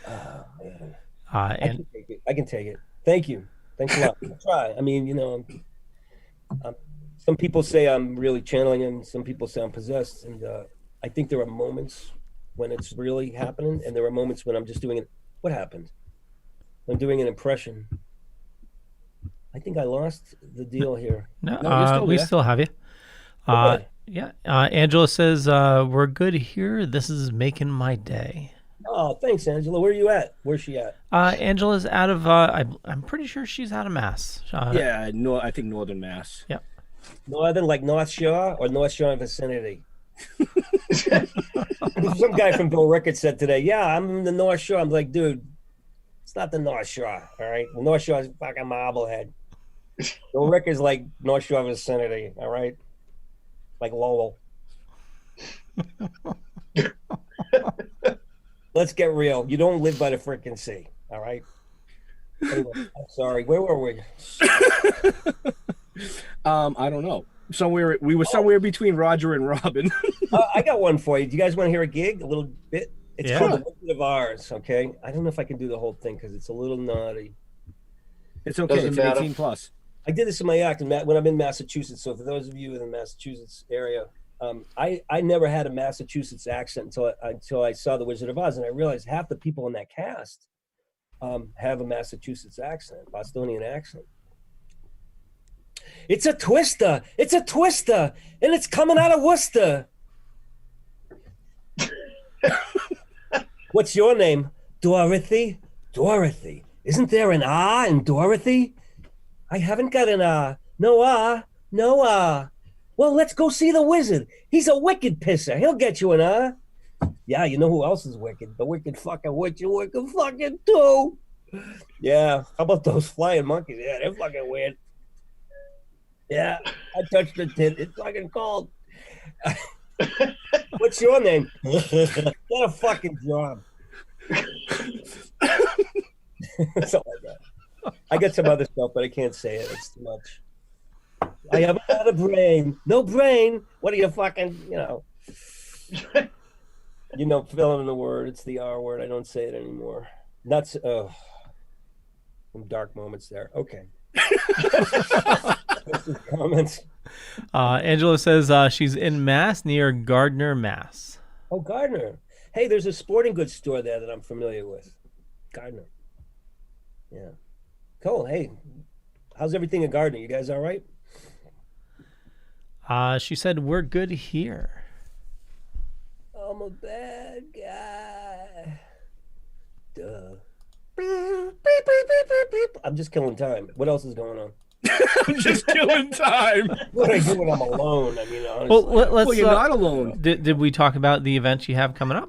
Speaker 7: Oh, man. I can take it. Thank you. Thanks a lot. I'll try. I mean, you know, I'm Some people say I'm really channeling him. Some people say I'm possessed. And I think there are moments when it's really happening. And there are moments when I'm just doing it. What happened? I'm doing an impression. I think I lost the deal here.
Speaker 4: No, we still have you.
Speaker 7: Okay.
Speaker 4: Yeah. Angela says, we're good here. This is making my day.
Speaker 7: Oh, thanks, Angela. Where are you at? Where's she at?
Speaker 4: Angela's out of, I'm pretty sure she's out of Mass.
Speaker 5: Yeah, no, I think Northern Mass.
Speaker 4: Yeah.
Speaker 7: Northern, like North Shore or North Shore vicinity? Some guy from Bill Ricketts said today, yeah, I'm in the North Shore. I'm like, dude, it's not the North Shore, all right? The North Shore is fucking Marblehead. Bill Ricketts like North Shore vicinity, all right? Like Lowell. Let's get real. You don't live by the frickin' sea, all right? Anyway, I'm sorry. Where were we?
Speaker 5: I don't know. We were somewhere between Roger and Robin.
Speaker 7: I got one for you. Do you guys want to hear a gig? A little bit? It's called The Wizard of Ours, okay? I don't know if I can do the whole thing because it's a little naughty.
Speaker 5: It's okay. It's 18 plus.
Speaker 7: I did this in my act when I'm in Massachusetts. So for those of you in the Massachusetts area, I never had a Massachusetts accent until I saw The Wizard of Oz, and I realized half the people in that cast have a Massachusetts accent, Bostonian accent. It's a twister. It's a twister, and it's coming out of Worcester. What's your name? Dorothy? Dorothy. Isn't there an R in Dorothy? I haven't got an R. No R. No R. Well, let's go see the wizard. He's a wicked pisser. He'll get you an R. Yeah, you know who else is wicked? The wicked fucking witch. You wicked fucking too. Yeah. How about those flying monkeys? Yeah, they're fucking weird. Yeah, I touched the tit. It's fucking cold. What's your name? Get a fucking job. Something like that. I got some other stuff, but I can't say it. It's too much. I haven't got a brain. No brain. What are you fucking, fill in the word. It's the R word. I don't say it anymore. Nuts. Some dark moments there. Okay. Comments.
Speaker 4: Angela says she's in Mass near Gardner, Mass.
Speaker 7: Oh, Gardner. Hey, there's a sporting goods store there that I'm familiar with. Gardner. Yeah. Cool. Hey, how's everything at Gardner? You guys all right?
Speaker 4: She said, we're good here.
Speaker 7: I'm a bad guy. Duh. I'm just killing time. What else is going on?
Speaker 5: I'm just killing time.
Speaker 7: What do I do when I'm alone? I mean, honestly.
Speaker 4: Well,
Speaker 5: you're not alone.
Speaker 4: Did we talk about the event you have coming up?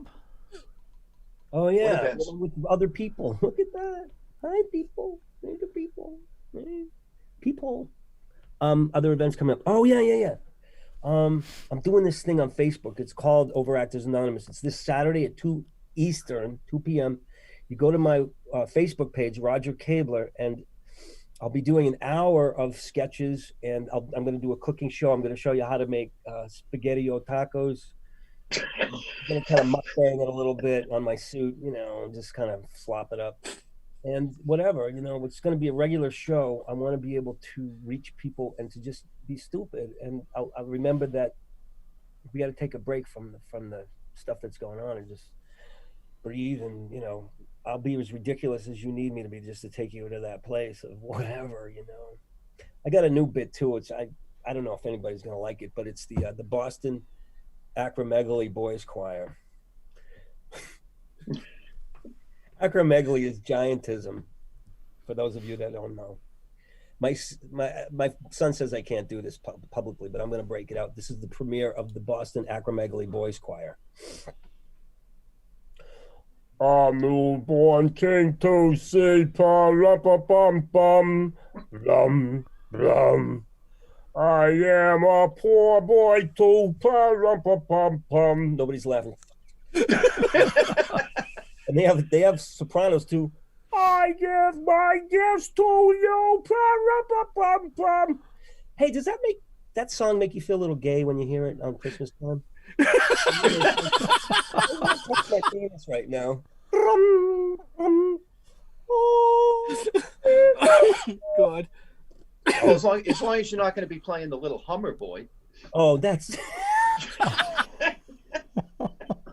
Speaker 7: Oh, yeah. With other people. Look at that. Hi, people. Hey, the people. Hey, people. Other events coming up. Oh, yeah. I'm doing this thing on Facebook. It's called Overactors Anonymous. It's this Saturday at 2 Eastern, 2 p.m. You go to my Facebook page, Roger Kabler, and I'll be doing an hour of sketches, and I'm going to do a cooking show. I'm going to show you how to make spaghetti-o tacos. I'm going to kind of mukbang it a little bit on my suit, and just kind of slop it up. And whatever, it's going to be a regular show. I want to be able to reach people and to just be stupid. And I'll remember that we got to take a break from the stuff that's going on and just breathe. And, I'll be as ridiculous as you need me to be just to take you to that place of whatever, I got a new bit too. I don't know if anybody's going to like it, but it's the Boston Acromegaly Boys Choir. Acromegaly is giantism, for those of you that don't know. My son says I can't do this publicly, but I'm going to break it out. This is the premiere of the Boston Acromegaly Boys Choir. I'm newborn king to see pa-ra-pa-bum-bum, blum. I am a poor boy too, pa-ra-pa-bum-bum. Nobody's laughing. And they have sopranos too. I give my gifts to you. Pa-ra-pa-bum-bum. Hey, does that song make you feel a little gay when you hear it on Christmas time? That's my penis right now.
Speaker 5: Oh, God.
Speaker 6: Oh, as long as you're not going to be playing the little Hummer boy.
Speaker 7: Oh, that's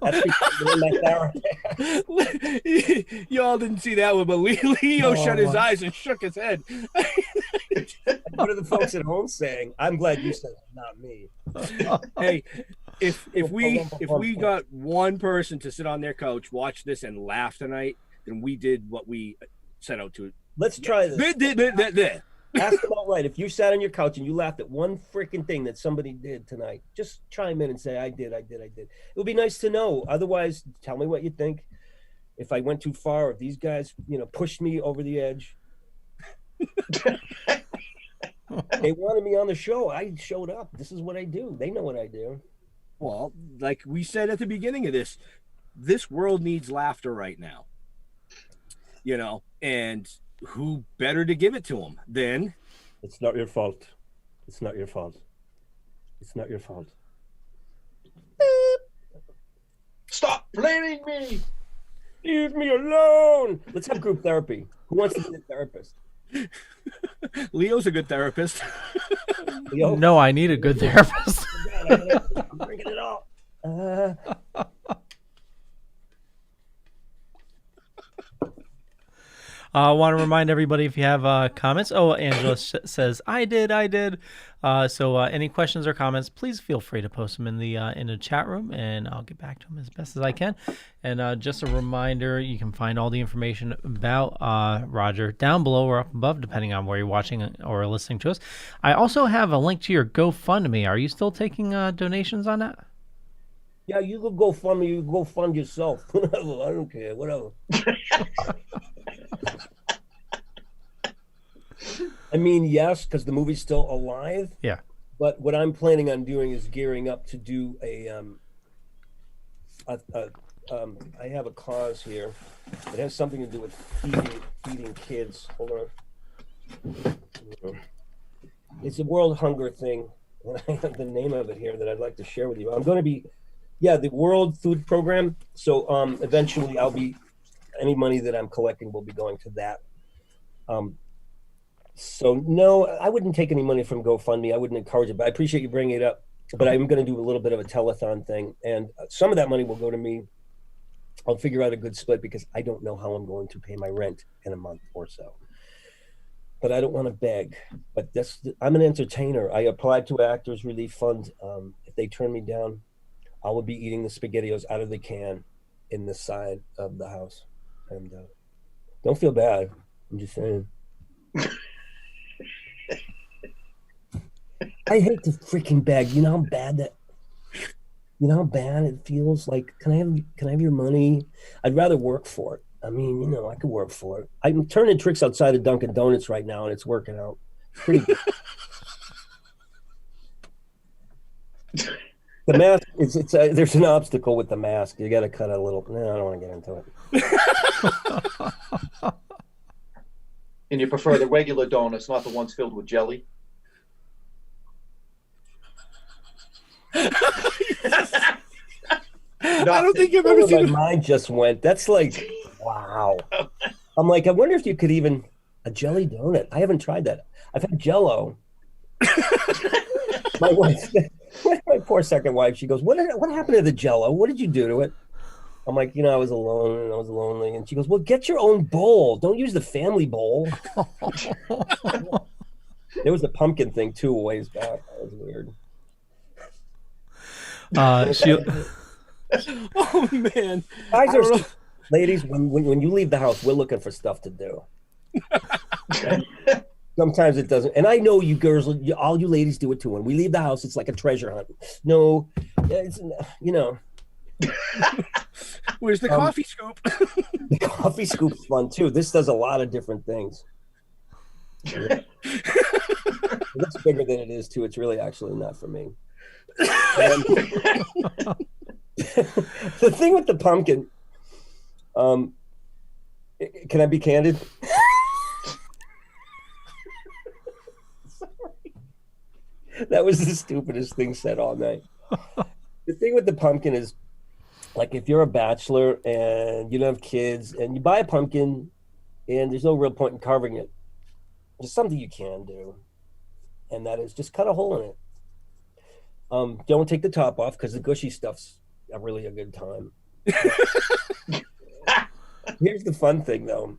Speaker 7: because of my therapist.
Speaker 5: Y'all didn't see that one, but Leo shut his eyes and shook his head.
Speaker 7: What are the folks at home saying? I'm glad you said it, not me.
Speaker 5: Hey, if we got one person to sit on their couch, watch this, and laugh tonight, then we did what we set out to.
Speaker 7: Let's try this. Ask them outright. If you sat on your couch and you laughed at one freaking thing that somebody did tonight, just chime in and say, I did. It would be nice to know. Otherwise, tell me what you think. If I went too far, if these guys, pushed me over the edge. They wanted me on the show. I showed up. This is what I do. They know what I do.
Speaker 5: Well, like we said at the beginning of this world needs laughter right now. And who better to give it to them than?
Speaker 7: It's not your fault. It's not your fault. It's not your fault.
Speaker 6: Stop blaming me.
Speaker 7: Leave me alone. Let's have group therapy. Who wants to be a therapist?
Speaker 5: Leo's a good therapist.
Speaker 7: Leo?
Speaker 4: No, I need a good therapist.
Speaker 7: I'm drinking it all.
Speaker 4: I want to remind everybody if you have comments. Oh, Angela says, I did. So any questions or comments, please feel free to post them in the chat room, and I'll get back to them as best as I can. And just a reminder, you can find all the information about Roger down below or up above, depending on where you're watching or listening to us. I also have a link to your GoFundMe. Are you still taking donations on that?
Speaker 7: Yeah, you could go fund me. You go fund yourself. Whatever. I don't care. Whatever. I mean, yes, because the movie's still alive.
Speaker 4: Yeah.
Speaker 7: But what I'm planning on doing is gearing up to do I have a cause here. It has something to do with feeding kids. Hold on. It's a world hunger thing. And I have the name of it here that I'd like to share with you. I'm going to be, the World Food Program. So eventually any money that I'm collecting will be going to that. So no, I wouldn't take any money from GoFundMe. I wouldn't encourage it, but I appreciate you bringing it up. But I'm going to do a little bit of a telethon thing, and some of that money will go to me. I'll figure out a good split because I don't know how I'm going to pay my rent in a month or so. But I don't want to beg. But I'm an entertainer. I applied to Actors Relief Fund. If they turn me down, I will be eating the SpaghettiOs out of the can in the side of the house. And don't feel bad. I'm just saying. I hate to freaking beg. You know how bad it feels? Like, can I have your money? I'd rather work for it. I mean, I could work for it. I'm turning tricks outside of Dunkin' Donuts right now, and it's working out pretty good. The mask, there's an obstacle with the mask. You got to cut a little. No, I don't want to get into it.
Speaker 6: And you prefer the regular donuts, not the ones filled with jelly?
Speaker 5: I don't think you've ever seen.
Speaker 7: My mind just went. That's like, wow. I'm like, I wonder if you could even a jelly donut. I haven't tried that. I've had Jell-O. My wife, my poor second wife, she goes, "What happened to the Jell-O? What did you do to it?" I'm like, I was alone and I was lonely. And she goes, "Well, get your own bowl. Don't use the family bowl." There was a pumpkin thing too a ways back. That was weird.
Speaker 5: Oh man,
Speaker 7: ladies, when you leave the house, we're looking for stuff to do. Sometimes it doesn't, and I know you girls, all you ladies do it too. When we leave the house, it's like a treasure hunt. No, it's
Speaker 5: Where's the coffee scoop?
Speaker 7: The coffee scoop's fun too. This does a lot of different things. It looks bigger than it is too. It's really actually not for me. The thing with the pumpkin, can I be candid? Sorry. That was the stupidest thing said all night. The thing with the pumpkin is, like, if you're a bachelor and you don't have kids and you buy a pumpkin and there's no real point in carving it, there's something you can do. and that is just cut a hole in it. Don't take the top off because the gushy stuff's really a good time. Here's the fun thing, though.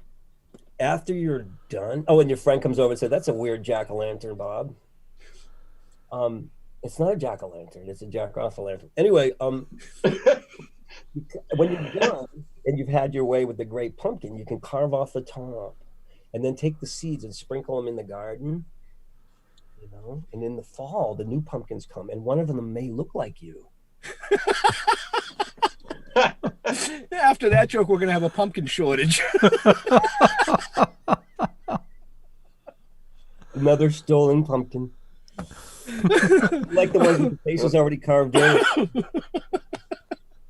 Speaker 7: After you're done, and your friend comes over and says, "That's a weird jack-o'-lantern, Bob." It's not a jack-o'-lantern; it's a jack-off-a-lantern. Anyway, when you're done and you've had your way with the great pumpkin, you can carve off the top, and then take the seeds and sprinkle them in the garden. You know, and in the fall, the new pumpkins come, and one of them may look like you.
Speaker 5: After that joke, we're gonna have a pumpkin shortage.
Speaker 7: Another stolen pumpkin. Like the ones with the faces already carved in.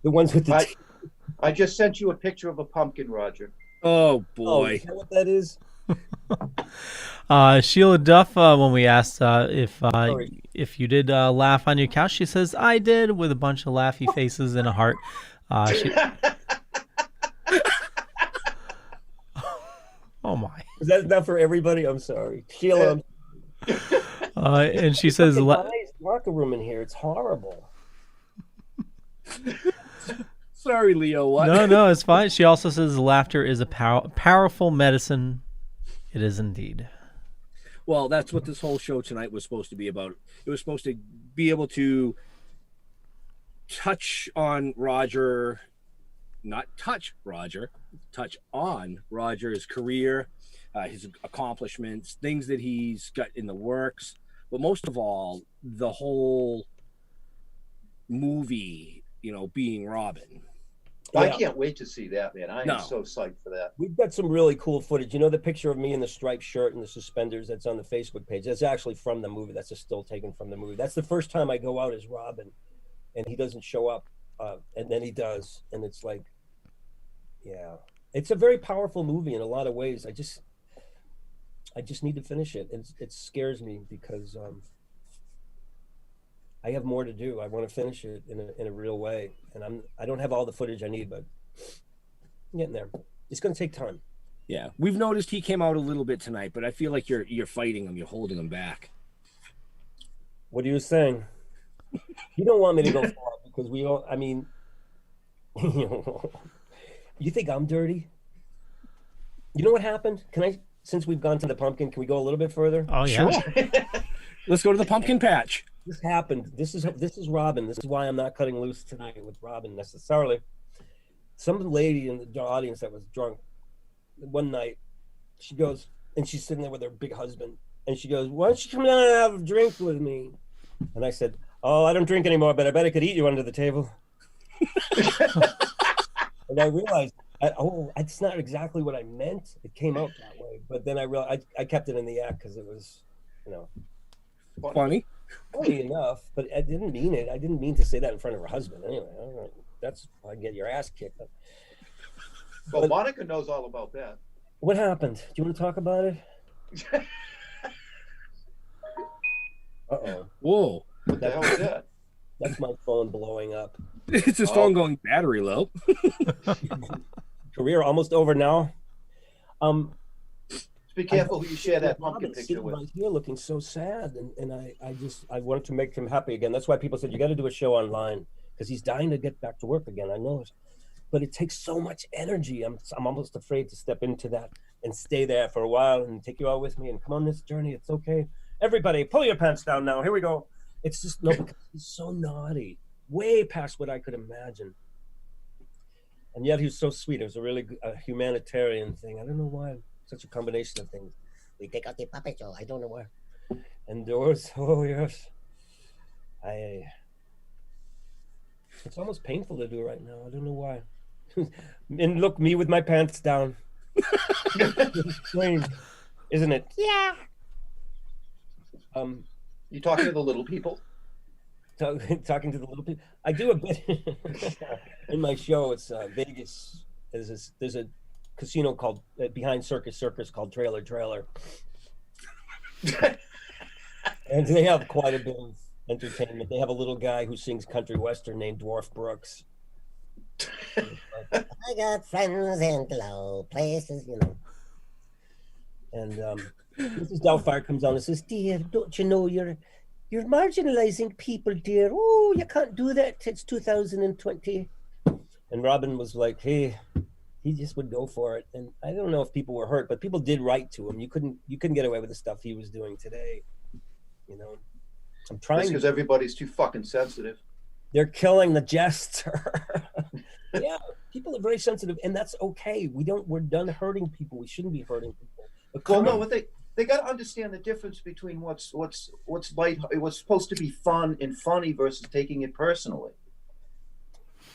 Speaker 7: The ones with the.
Speaker 6: I just sent you a picture of a pumpkin, Roger.
Speaker 5: Oh boy!
Speaker 7: Is that what that is?
Speaker 4: Sheila Duff, when we asked if you did laugh on your couch, she says, "I did," with a bunch of laughy faces and a heart. Oh my!
Speaker 7: Is that not for everybody? I'm sorry, Sheila.
Speaker 4: And she says,
Speaker 7: "Locker room in here. It's horrible."
Speaker 5: Sorry, Leo. What?
Speaker 4: No, it's fine. She also says laughter is a powerful medicine. It is indeed.
Speaker 5: Well, that's what this whole show tonight was supposed to be about. It was supposed to be able to touch on Roger, not touch Roger, touch on Roger's career, his accomplishments, things that he's got in the works, but most of all, the whole movie, being Robin.
Speaker 6: I can't wait to see that, man. I am so psyched for that.
Speaker 7: We've got some really cool footage. You know the picture of me in the striped shirt and the suspenders that's on the Facebook page? That's actually from the movie. That's a still taken from the movie. That's the first time I go out as Robin, and he doesn't show up, and then he does, and it's like, yeah, it's a very powerful movie in a lot of ways. I just need to finish it, and it scares me because I have more to do. I want to finish it in a real way, and I don't have all the footage I need, but I'm getting there. It's going to take time.
Speaker 5: Yeah, we've noticed he came out a little bit tonight, but I feel like you're fighting him. You're holding him back.
Speaker 7: What are you saying? You don't want me to go far because we all. I mean, you think I'm dirty? You know what happened? Since we've gone to the pumpkin, can we go a little bit further?
Speaker 4: Oh yeah.
Speaker 5: Sure. Let's go to the pumpkin patch.
Speaker 7: This happened. This is Robin. This is why I'm not cutting loose tonight with Robin necessarily. Some lady in the audience that was drunk one night, she goes, and she's sitting there with her big husband, and she goes, "Why don't you come down and have a drink with me?" And I said, "Oh, I don't drink anymore, but I bet I could eat you under the table." And I realized, it's not exactly what I meant. It came out that way, but then I realized I kept it in the act because it was,
Speaker 5: funny
Speaker 7: enough, but I didn't mean it. I didn't mean to say that in front of her husband. Anyway, I don't know. That's I get your ass kicked.
Speaker 6: Well, Monica knows all about that.
Speaker 7: What happened? Do you want to talk about it? Uh-oh.
Speaker 5: Whoa.
Speaker 6: What the hell is that?
Speaker 7: That's my phone blowing up.
Speaker 5: It's his phone going battery low.
Speaker 7: Career almost over now.
Speaker 6: Be careful who you share that pumpkin
Speaker 7: Robin's
Speaker 6: picture with.
Speaker 7: right here looking so sad, and I wanted to make him happy again. That's why people said you got to do a show online because he's dying to get back to work again. I know it, but it takes so much energy. I'm almost afraid to step into that and stay there for a while and take you out with me and come on this journey. It's okay. Everybody, pull your pants down now. Here we go. It's just because he's so naughty, way past what I could imagine. And yet he was so sweet. It was a really humanitarian thing. I don't know why. Such a combination of things. We take out the puppet show. I don't know why. And doors. Oh yes. It's almost painful to do right now. I don't know why. And look, me with my pants down. It's strange, isn't it?
Speaker 11: Yeah.
Speaker 7: You
Speaker 6: talking to the little people?
Speaker 7: Talking to the little people. I do a bit in my show. It's Vegas. There's a casino called behind Circus called Trailer, and they have quite a bit of entertainment. They have a little guy who sings country western named Dwarf Brooks. I got friends in low places, And Mrs. Doubtfire comes on and says, "Dear, don't you know you're marginalizing people, dear? Oh, you can't do that. It's 2020." And Robin was like, "Hey," he just would go for it. And I don't know if people were hurt, but people did write to him. You couldn't get away with the stuff he was doing today. You know, I'm trying
Speaker 6: because everybody's too fucking sensitive.
Speaker 7: They're killing the jester. Yeah, people are very sensitive, and that's okay. We're done hurting people. We shouldn't be hurting people.
Speaker 6: Well, no, but they got to understand the difference between what's light, what's supposed to be fun and funny versus taking it personally.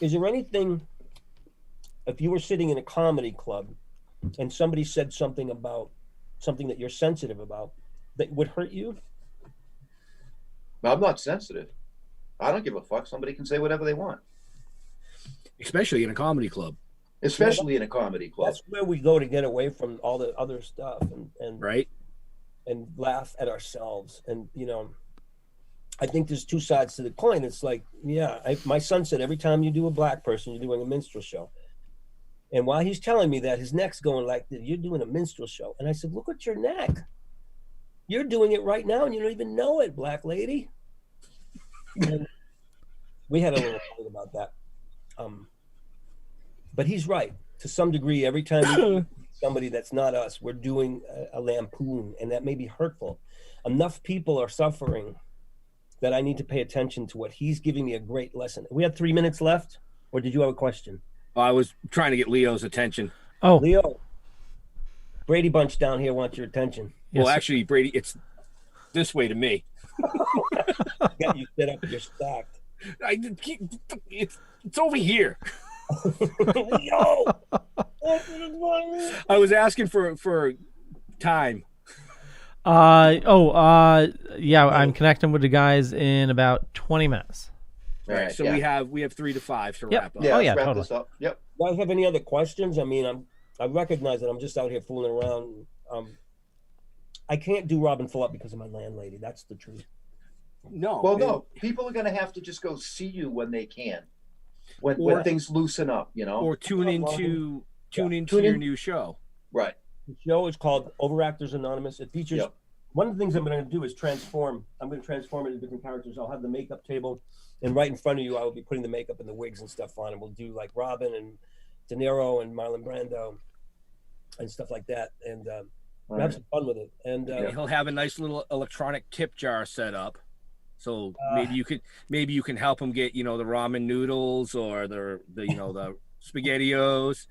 Speaker 7: Is there anything, if you were sitting in a comedy club and somebody said something about something that you're sensitive about, that would hurt you?
Speaker 6: I'm not sensitive. I don't give a fuck. Somebody can say whatever they want.
Speaker 5: Especially in a comedy club.
Speaker 6: Especially in a comedy club.
Speaker 7: That's where we go to get away from all the other stuff and
Speaker 5: right,
Speaker 7: and laugh at ourselves. And you know, I think there's two sides to the coin. It's like, yeah, my son said every time you do a black person, you're doing a minstrel show. And while he's telling me that, his neck's going like, "You're doing a minstrel show." And I said, "Look at your neck. You're doing it right now, and you don't even know it, black lady." And we had a little fight about that. But he's right. To some degree, every time we see somebody that's not us, we're doing a lampoon, and that may be hurtful. Enough people are suffering that I need to pay attention to what he's giving me a great lesson. We have 3 minutes left, or did you have a question?
Speaker 5: I was trying to get Leo's attention.
Speaker 4: Oh,
Speaker 7: Leo, Brady Bunch down here wants your attention.
Speaker 5: Well, actually, Brady, it's this way to me.
Speaker 7: Got you set up, you're stacked.
Speaker 5: It's over here.
Speaker 7: Leo!
Speaker 5: I was asking for time.
Speaker 4: Yeah, I'm connecting with the guys in about 20 minutes.
Speaker 5: All right, so
Speaker 6: yeah.
Speaker 5: we have 3 to 5 to
Speaker 4: Yep.
Speaker 5: wrap up.
Speaker 6: Yeah,
Speaker 4: Oh,
Speaker 6: let's
Speaker 4: yeah,
Speaker 6: wrap
Speaker 4: totally.
Speaker 6: this up. Yep.
Speaker 7: Do I have any other questions? I mean, I recognize that I'm just out here fooling around. I can't do Robin Full Up because of my landlady. That's the truth.
Speaker 5: No.
Speaker 6: Well, no, people are going to have to just go see you when they can, when things loosen up, you know.
Speaker 5: Or tune into your new show.
Speaker 6: Right.
Speaker 7: The show is called Overactors Anonymous. It features one of the things I'm going to do is transform. I'm going to transform into different characters. I'll have the makeup table, and right in front of you, I will be putting the makeup and the wigs and stuff on, and we'll do like Robin and De Niro and Marlon Brando and stuff like that, and we'll have some fun with it. And
Speaker 5: he'll have a nice little electronic tip jar set up. So maybe you can help him get, the ramen noodles or the SpaghettiOs.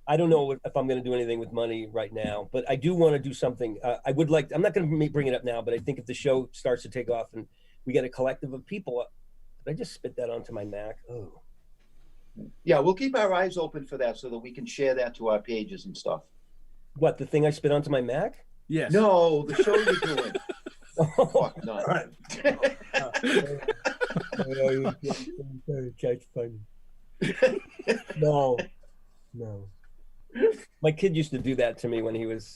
Speaker 7: I don't know if I'm going to do anything with money right now, but I do want to do something. I would like. I'm not going to bring it up now, but I think if the show starts to take off and we get a collective of people, did I just spit that onto my Mac? Oh.
Speaker 6: Yeah, we'll keep our eyes open for that so that we can share that to our pages and stuff.
Speaker 7: What, the thing I spit onto my Mac?
Speaker 5: Yes.
Speaker 6: No, the show you're doing. Fuck no.
Speaker 7: That's funny. No. My kid used to do that to me when he was,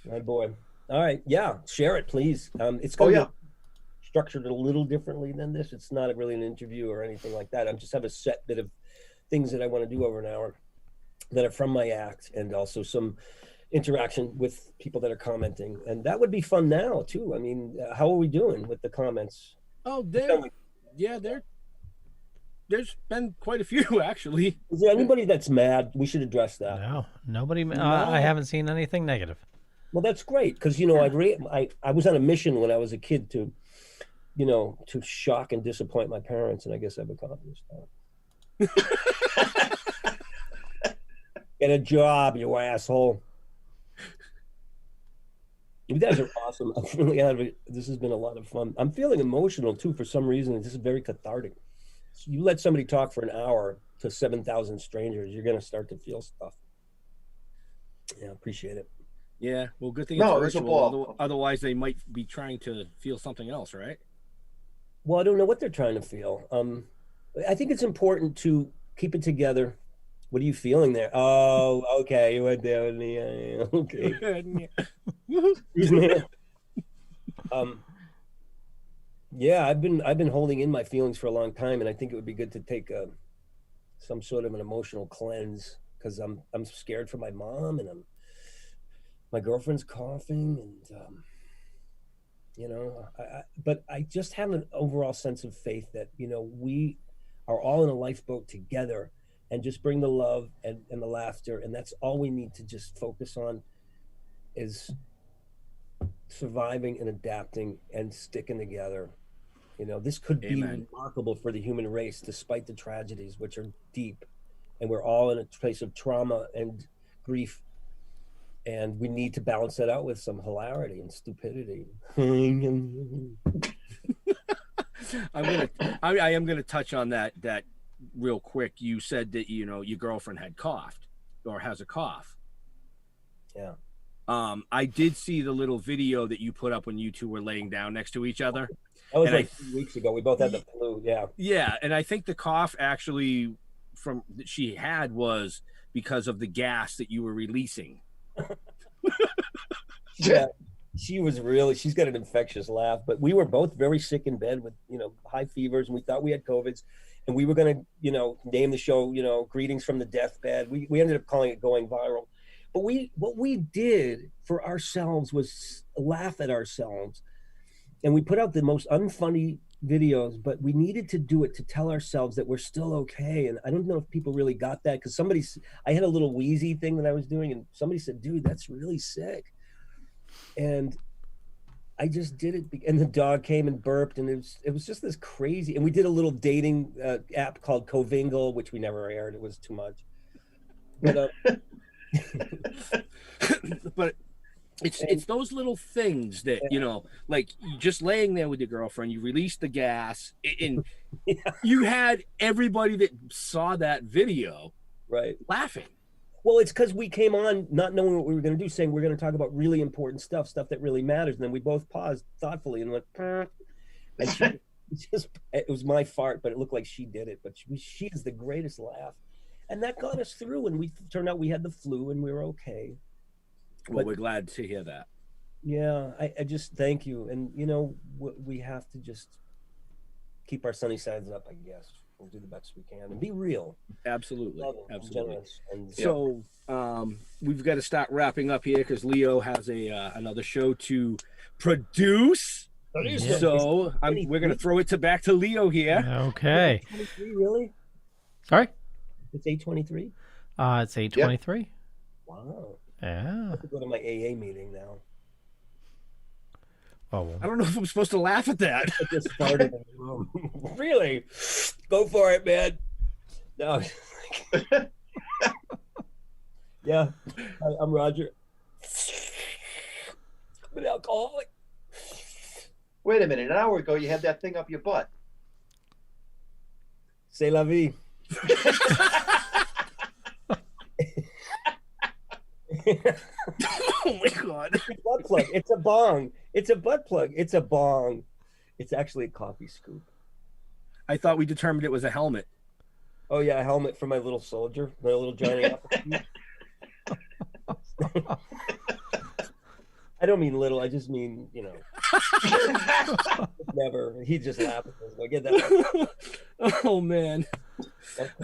Speaker 7: my boy. All right, yeah, share it, please. It's going to be structured a little differently than this. It's not really an interview or anything like that. I just have a set bit of things that I want to do over an hour that are from my act, and also some interaction with people that are commenting, and that would be fun now too. I mean, how are we doing with the comments?
Speaker 5: Oh, there's been quite a few actually.
Speaker 7: Is there anybody that's mad? We should address that.
Speaker 4: No, nobody. I haven't seen anything negative.
Speaker 7: Well, that's great, because I was on a mission when I was a kid to shock and disappoint my parents, and I guess I've accomplished that. Get a job, you asshole. You guys are awesome. I'm really this has been a lot of fun. I'm feeling emotional too for some reason. This is very cathartic. So you let somebody talk for an hour to 7,000 strangers, you're going to start to feel stuff. Yeah, appreciate it.
Speaker 5: Yeah, well, good thing it's virtual. Otherwise, they might be trying to feel something else, right?
Speaker 7: Well, I don't know what they're trying to feel. I think it's important to keep it together. What are you feeling there? Oh, okay. You went there with me. Okay. Yeah, I've been holding in my feelings for a long time, and I think it would be good to take some sort of an emotional cleanse, because I'm scared for my mom, and my girlfriend's coughing, and but I just have an overall sense of faith that we are all in a lifeboat together, and just bring the love and the laughter, and that's all we need to just focus on is surviving and adapting and sticking together. This could be remarkable for the human race, despite the tragedies, which are deep, and we're all in a place of trauma and grief, and we need to balance that out with some hilarity and stupidity.
Speaker 5: I am gonna touch on that real quick. You said that your girlfriend had coughed or has a cough.
Speaker 7: Yeah.
Speaker 5: I did see the little video that you put up when you two were laying down next to each other.
Speaker 7: That was 2 weeks ago. We both had the flu. Yeah.
Speaker 5: Yeah, and I think the cough actually that she had was because of the gas that you were releasing.
Speaker 7: Yeah. She's got an infectious laugh, but we were both very sick in bed with, high fevers, and we thought we had COVIDs, and we were going to, name the show, Greetings from the Deathbed. We ended up calling it Going Viral. But what we did for ourselves was laugh at ourselves, and we put out the most unfunny videos, but we needed to do it to tell ourselves that we're still okay. And I don't know if people really got that, because I had a little wheezy thing that I was doing, and somebody said, dude, that's really sick. And I just did it, and the dog came and burped, and it was just this crazy. And we did a little dating app called Covingle, which we never aired. It was too much. But
Speaker 5: but it's those little things that like you just laying there with your girlfriend, you released the gas, and you had everybody that saw that video laughing.
Speaker 7: Well, it's because we came on not knowing what we were going to do, saying we're going to talk about really important stuff that really matters, and then we both paused thoughtfully and went, and it was my fart, but it looked like she did it. But she is the greatest laugh. And that got us through, and we turned out we had the flu and we were okay.
Speaker 5: Well, we're glad to hear that.
Speaker 7: Yeah, I just thank you. And, we have to just keep our sunny sides up, I guess. We'll do the best we can and be real.
Speaker 5: Absolutely. Absolutely.
Speaker 7: And
Speaker 5: so we've got to start wrapping up here because Leo has another show to produce. Yeah. So we're going to throw it back to Leo here.
Speaker 4: Okay.
Speaker 7: 8:23, really?
Speaker 4: Sorry?
Speaker 7: It's 8:23?
Speaker 4: It's 8:23. Yep.
Speaker 7: Wow.
Speaker 4: Yeah.
Speaker 7: I have to go to my AA meeting now.
Speaker 4: Oh, well.
Speaker 5: I don't know if I'm supposed to laugh at that.
Speaker 7: I just started in the room. Really? Go for it, man. No. Yeah. Hi, I'm Roger. I'm an alcoholic.
Speaker 6: Wait a minute. An hour ago, you had that thing up your butt.
Speaker 7: C'est la vie.
Speaker 5: Oh my God.
Speaker 7: It's a butt plug. It's a bong. It's a butt plug. It's a bong. It's actually a coffee scoop.
Speaker 5: I thought we determined it was a helmet.
Speaker 7: Oh yeah, a helmet for my little soldier, my little Johnny Appleseed. I don't mean little. I just mean, never. He just laughed at us. Get that.
Speaker 5: Oh man.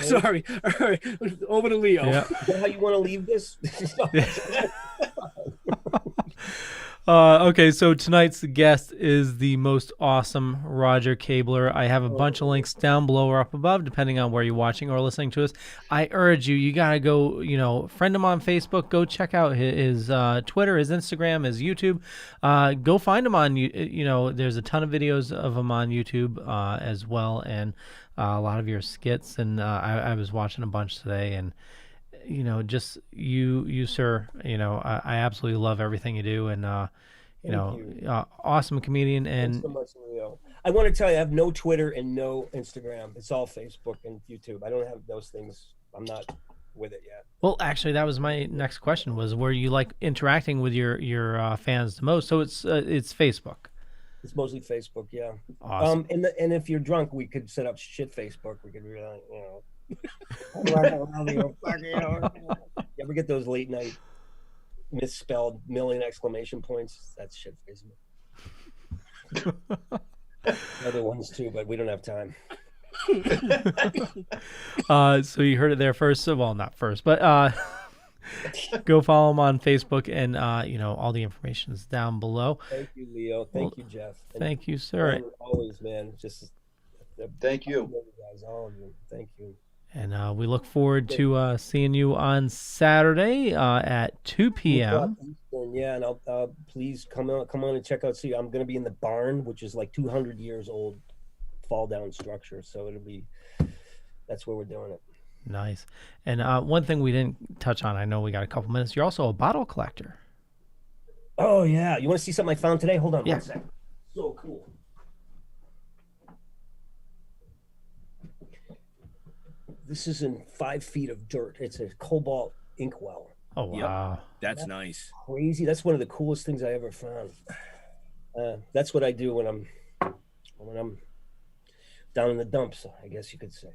Speaker 5: Sorry. All right. Over to Leo.
Speaker 7: Yeah. Is that how you want to leave this?
Speaker 4: Okay, so tonight's guest is the most awesome Roger Kabler. I have a bunch of links down below or up above, depending on where you're watching or listening to us. I urge you got to go, friend him on Facebook. Go check out his Twitter, his Instagram, his YouTube. Go find him on, there's a ton of videos of him on YouTube as well, and a lot of your skits. And I was watching a bunch today, and just you sir, I absolutely love everything you do, and awesome comedian. And
Speaker 7: thanks so much, Leo. I want to tell you, I have no Twitter and no Instagram. It's all Facebook and YouTube. I don't have those things. I'm not with it yet.
Speaker 4: Well, actually, that was my next question: was where you like interacting with your fans the most? So it's Facebook.
Speaker 7: It's mostly Facebook, yeah.
Speaker 4: Awesome.
Speaker 7: And if you're drunk, we could set up shit Facebook. We could really, You ever get those late night misspelled million exclamation points? That's shit Facebook. Other ones too, but we don't have time.
Speaker 4: So you heard it there first. Well, not first, but Go follow him on Facebook, and all the information is down below.
Speaker 7: Thank you, Leo. Thank you, Jeff.
Speaker 4: Thank you, sir.
Speaker 7: Always, man. Just
Speaker 6: thank you,
Speaker 7: guys. All of you. Thank you.
Speaker 4: And we look forward to seeing you on Saturday at 2 p.m.
Speaker 7: Yeah, and I'll please come on and check out. See, I'm going to be in the barn, which is like 200 years old, fall down structure. So that's where we're doing it.
Speaker 4: Nice. And one thing we didn't touch on, I know we got a couple minutes. You're also a bottle collector.
Speaker 7: Oh yeah, you want to see something I found today? Hold on 1 second. So cool. This is in 5 feet of dirt. It's a cobalt inkwell.
Speaker 4: Oh wow,
Speaker 5: that's nice.
Speaker 7: Crazy. That's one of the coolest things I ever found. That's what I do when I'm down in the dumps, I guess you could say.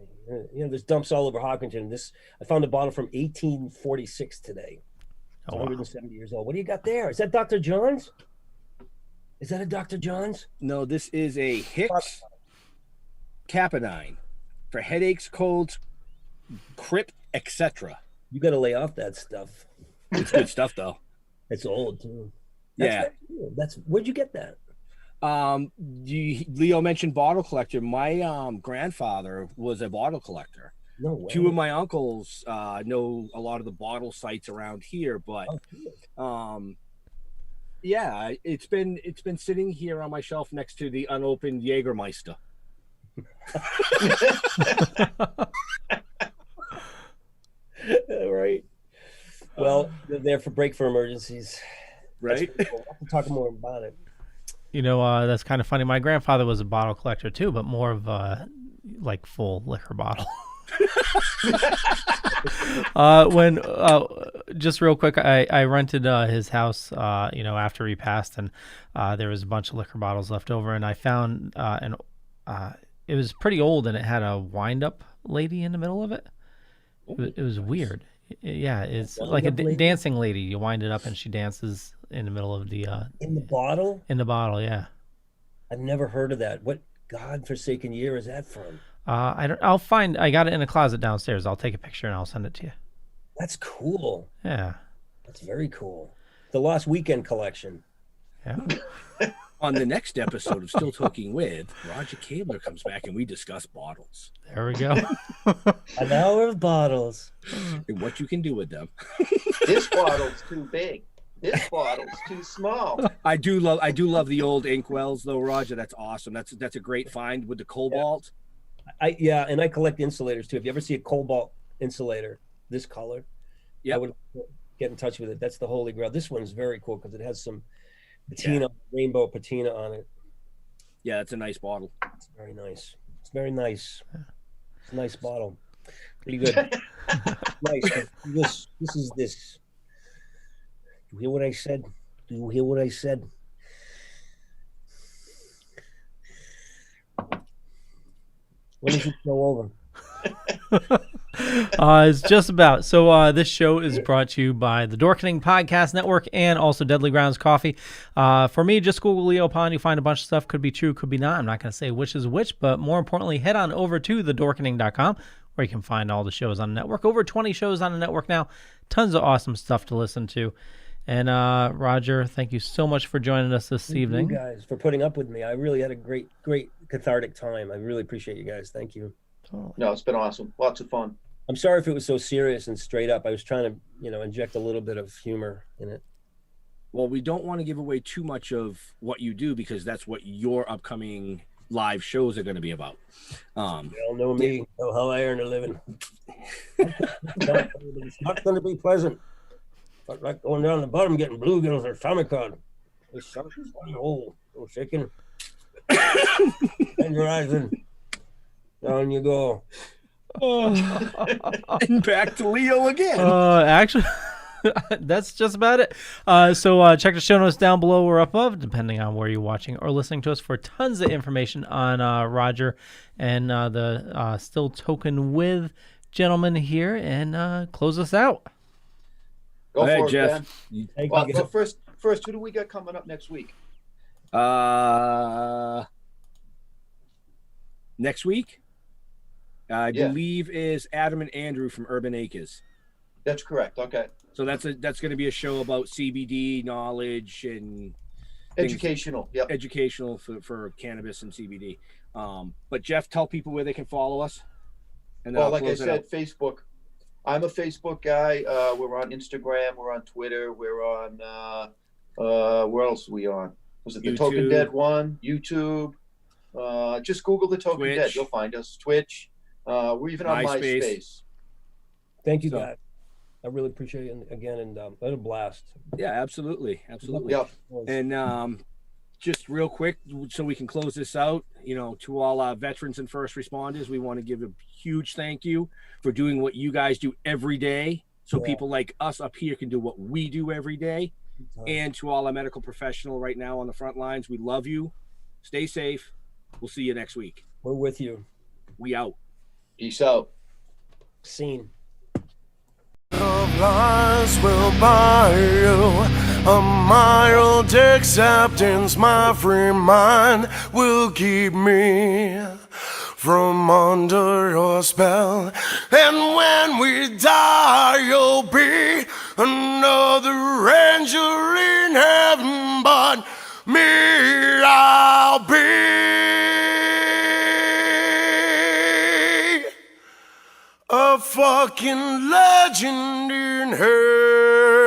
Speaker 7: There's dumps all over Hawkinton. I found a bottle from 1846 today. It's 170 years old. What do you got there? Is that Dr. John's? Is that a Dr. John's?
Speaker 5: No, this is a Hicks Capenine for headaches, colds, crip, etc.
Speaker 7: You got to lay off that stuff.
Speaker 5: It's good stuff, though.
Speaker 7: It's old too.
Speaker 5: That's
Speaker 7: where'd you get that?
Speaker 5: Leo mentioned bottle collector. My grandfather was a bottle collector.
Speaker 7: No way.
Speaker 5: 2 of my uncles know a lot of the bottle sites around here, but it's been sitting here on my shelf next to the unopened Jägermeister.
Speaker 7: Right. Well, they're there for break for emergencies.
Speaker 5: Right.
Speaker 7: Cool. I can talk more about it.
Speaker 4: That's kind of funny. My grandfather was a bottle collector too, but more of a full liquor bottle. Just real quick, I rented his house, after he passed, and there was a bunch of liquor bottles left over, and I found it was pretty old, and it had a wind-up lady in the middle of it. It was weird. Yeah, it's like a dancing lady. You wind it up, and she dances in the middle of the
Speaker 7: in the bottle.
Speaker 4: In the bottle, yeah.
Speaker 7: I've never heard of that. What godforsaken year is that from?
Speaker 4: I got it in a closet downstairs. I'll take a picture and I'll send it to you.
Speaker 7: That's cool.
Speaker 4: Yeah.
Speaker 7: That's very cool. The Lost Weekend collection.
Speaker 4: Yeah.
Speaker 5: On the next episode of Still Talking With, Roger Kabler comes back and we discuss bottles.
Speaker 4: There we go.
Speaker 7: An hour of bottles.
Speaker 5: And what you can do with them.
Speaker 6: This bottle's too big. This bottle's too small.
Speaker 5: I do love the old inkwells though, Roger. That's awesome. That's a great find with the cobalt.
Speaker 7: And I collect insulators too. If you ever see a cobalt insulator, this color, I would get in touch with it. That's the holy grail. This one's very cool because it has some patina, rainbow patina on it.
Speaker 5: Yeah, it's a nice bottle.
Speaker 7: It's very nice. It's very nice. It's a nice bottle. Pretty good. Nice. This is this. Do you hear what I said? Do you hear what I said? When is it go over?
Speaker 4: It's just about. So this show is brought to you by the Dorkening Podcast Network and also Deadly Grounds Coffee. For me, just Google Leo Pond. You find a bunch of stuff. Could be true, could be not. I'm not going to say which is which, but more importantly, head on over to thedorkening.com where you can find all the shows on the network. Over 20 shows on the network now. Tons of awesome stuff to listen to. And Roger, thank you so much for joining us this evening.
Speaker 7: You guys for putting up with me. I really had a great cathartic time. I really appreciate you guys. Thank you.
Speaker 6: No, it's been awesome. Lots of fun.
Speaker 7: I'm sorry if it was so serious and straight up. I was trying to, inject a little bit of humor in it.
Speaker 5: Well, we don't want to give away too much of what you do because that's what your upcoming live shows are going to be about.
Speaker 7: You all know me, know how I earn a living. It's not going to be pleasant. But like going down the bottom, getting bluegills or stomach cod. It's something whole, no shaking. And your eyes in. Down you go.
Speaker 5: And back to Leo again.
Speaker 4: Actually, that's just about it. So check the show notes down below or up above, depending on where you're watching or listening to us, for tons of information on Roger and the Still Token With gentleman here, and close us out.
Speaker 6: Go
Speaker 5: ahead,
Speaker 6: for it,
Speaker 5: Jeff.
Speaker 6: Ben. So first, who do we got coming up next week?
Speaker 5: Next week, I believe is Adam and Andrew from Urban Acres.
Speaker 6: That's correct. Okay.
Speaker 5: So that's going to be a show about CBD knowledge and
Speaker 6: educational. Yep.
Speaker 5: Educational for cannabis and CBD. But Jeff, tell people where they can follow us. And
Speaker 6: well, like I said, Facebook. I'm a Facebook guy. We're on Instagram. We're on Twitter. We're on. Where else are we on? Was it the
Speaker 5: YouTube.
Speaker 6: Token Dead one? YouTube. Just Google the Token
Speaker 5: Twitch.
Speaker 6: Dead. You'll find us. Twitch. We're even on MySpace.
Speaker 7: Thank you, guys. I really appreciate it again, and what a blast.
Speaker 5: Yeah, absolutely.
Speaker 6: Yeah.
Speaker 5: And just real quick, so we can close this out, to all our veterans and first responders, we want to give a huge thank you for doing what you guys do every day. So people like us up here can do what we do every day. And to all our medical professional right now on the front lines, we love you. Stay safe. We'll see you next week.
Speaker 7: We're with you.
Speaker 5: We out.
Speaker 6: Peace out.
Speaker 7: Scene.
Speaker 3: Of lies will buy you a mild acceptance. My free mind will keep me from under your spell. And when we die, you'll be another angel in heaven, but me, I'll be a fucking legend in hell.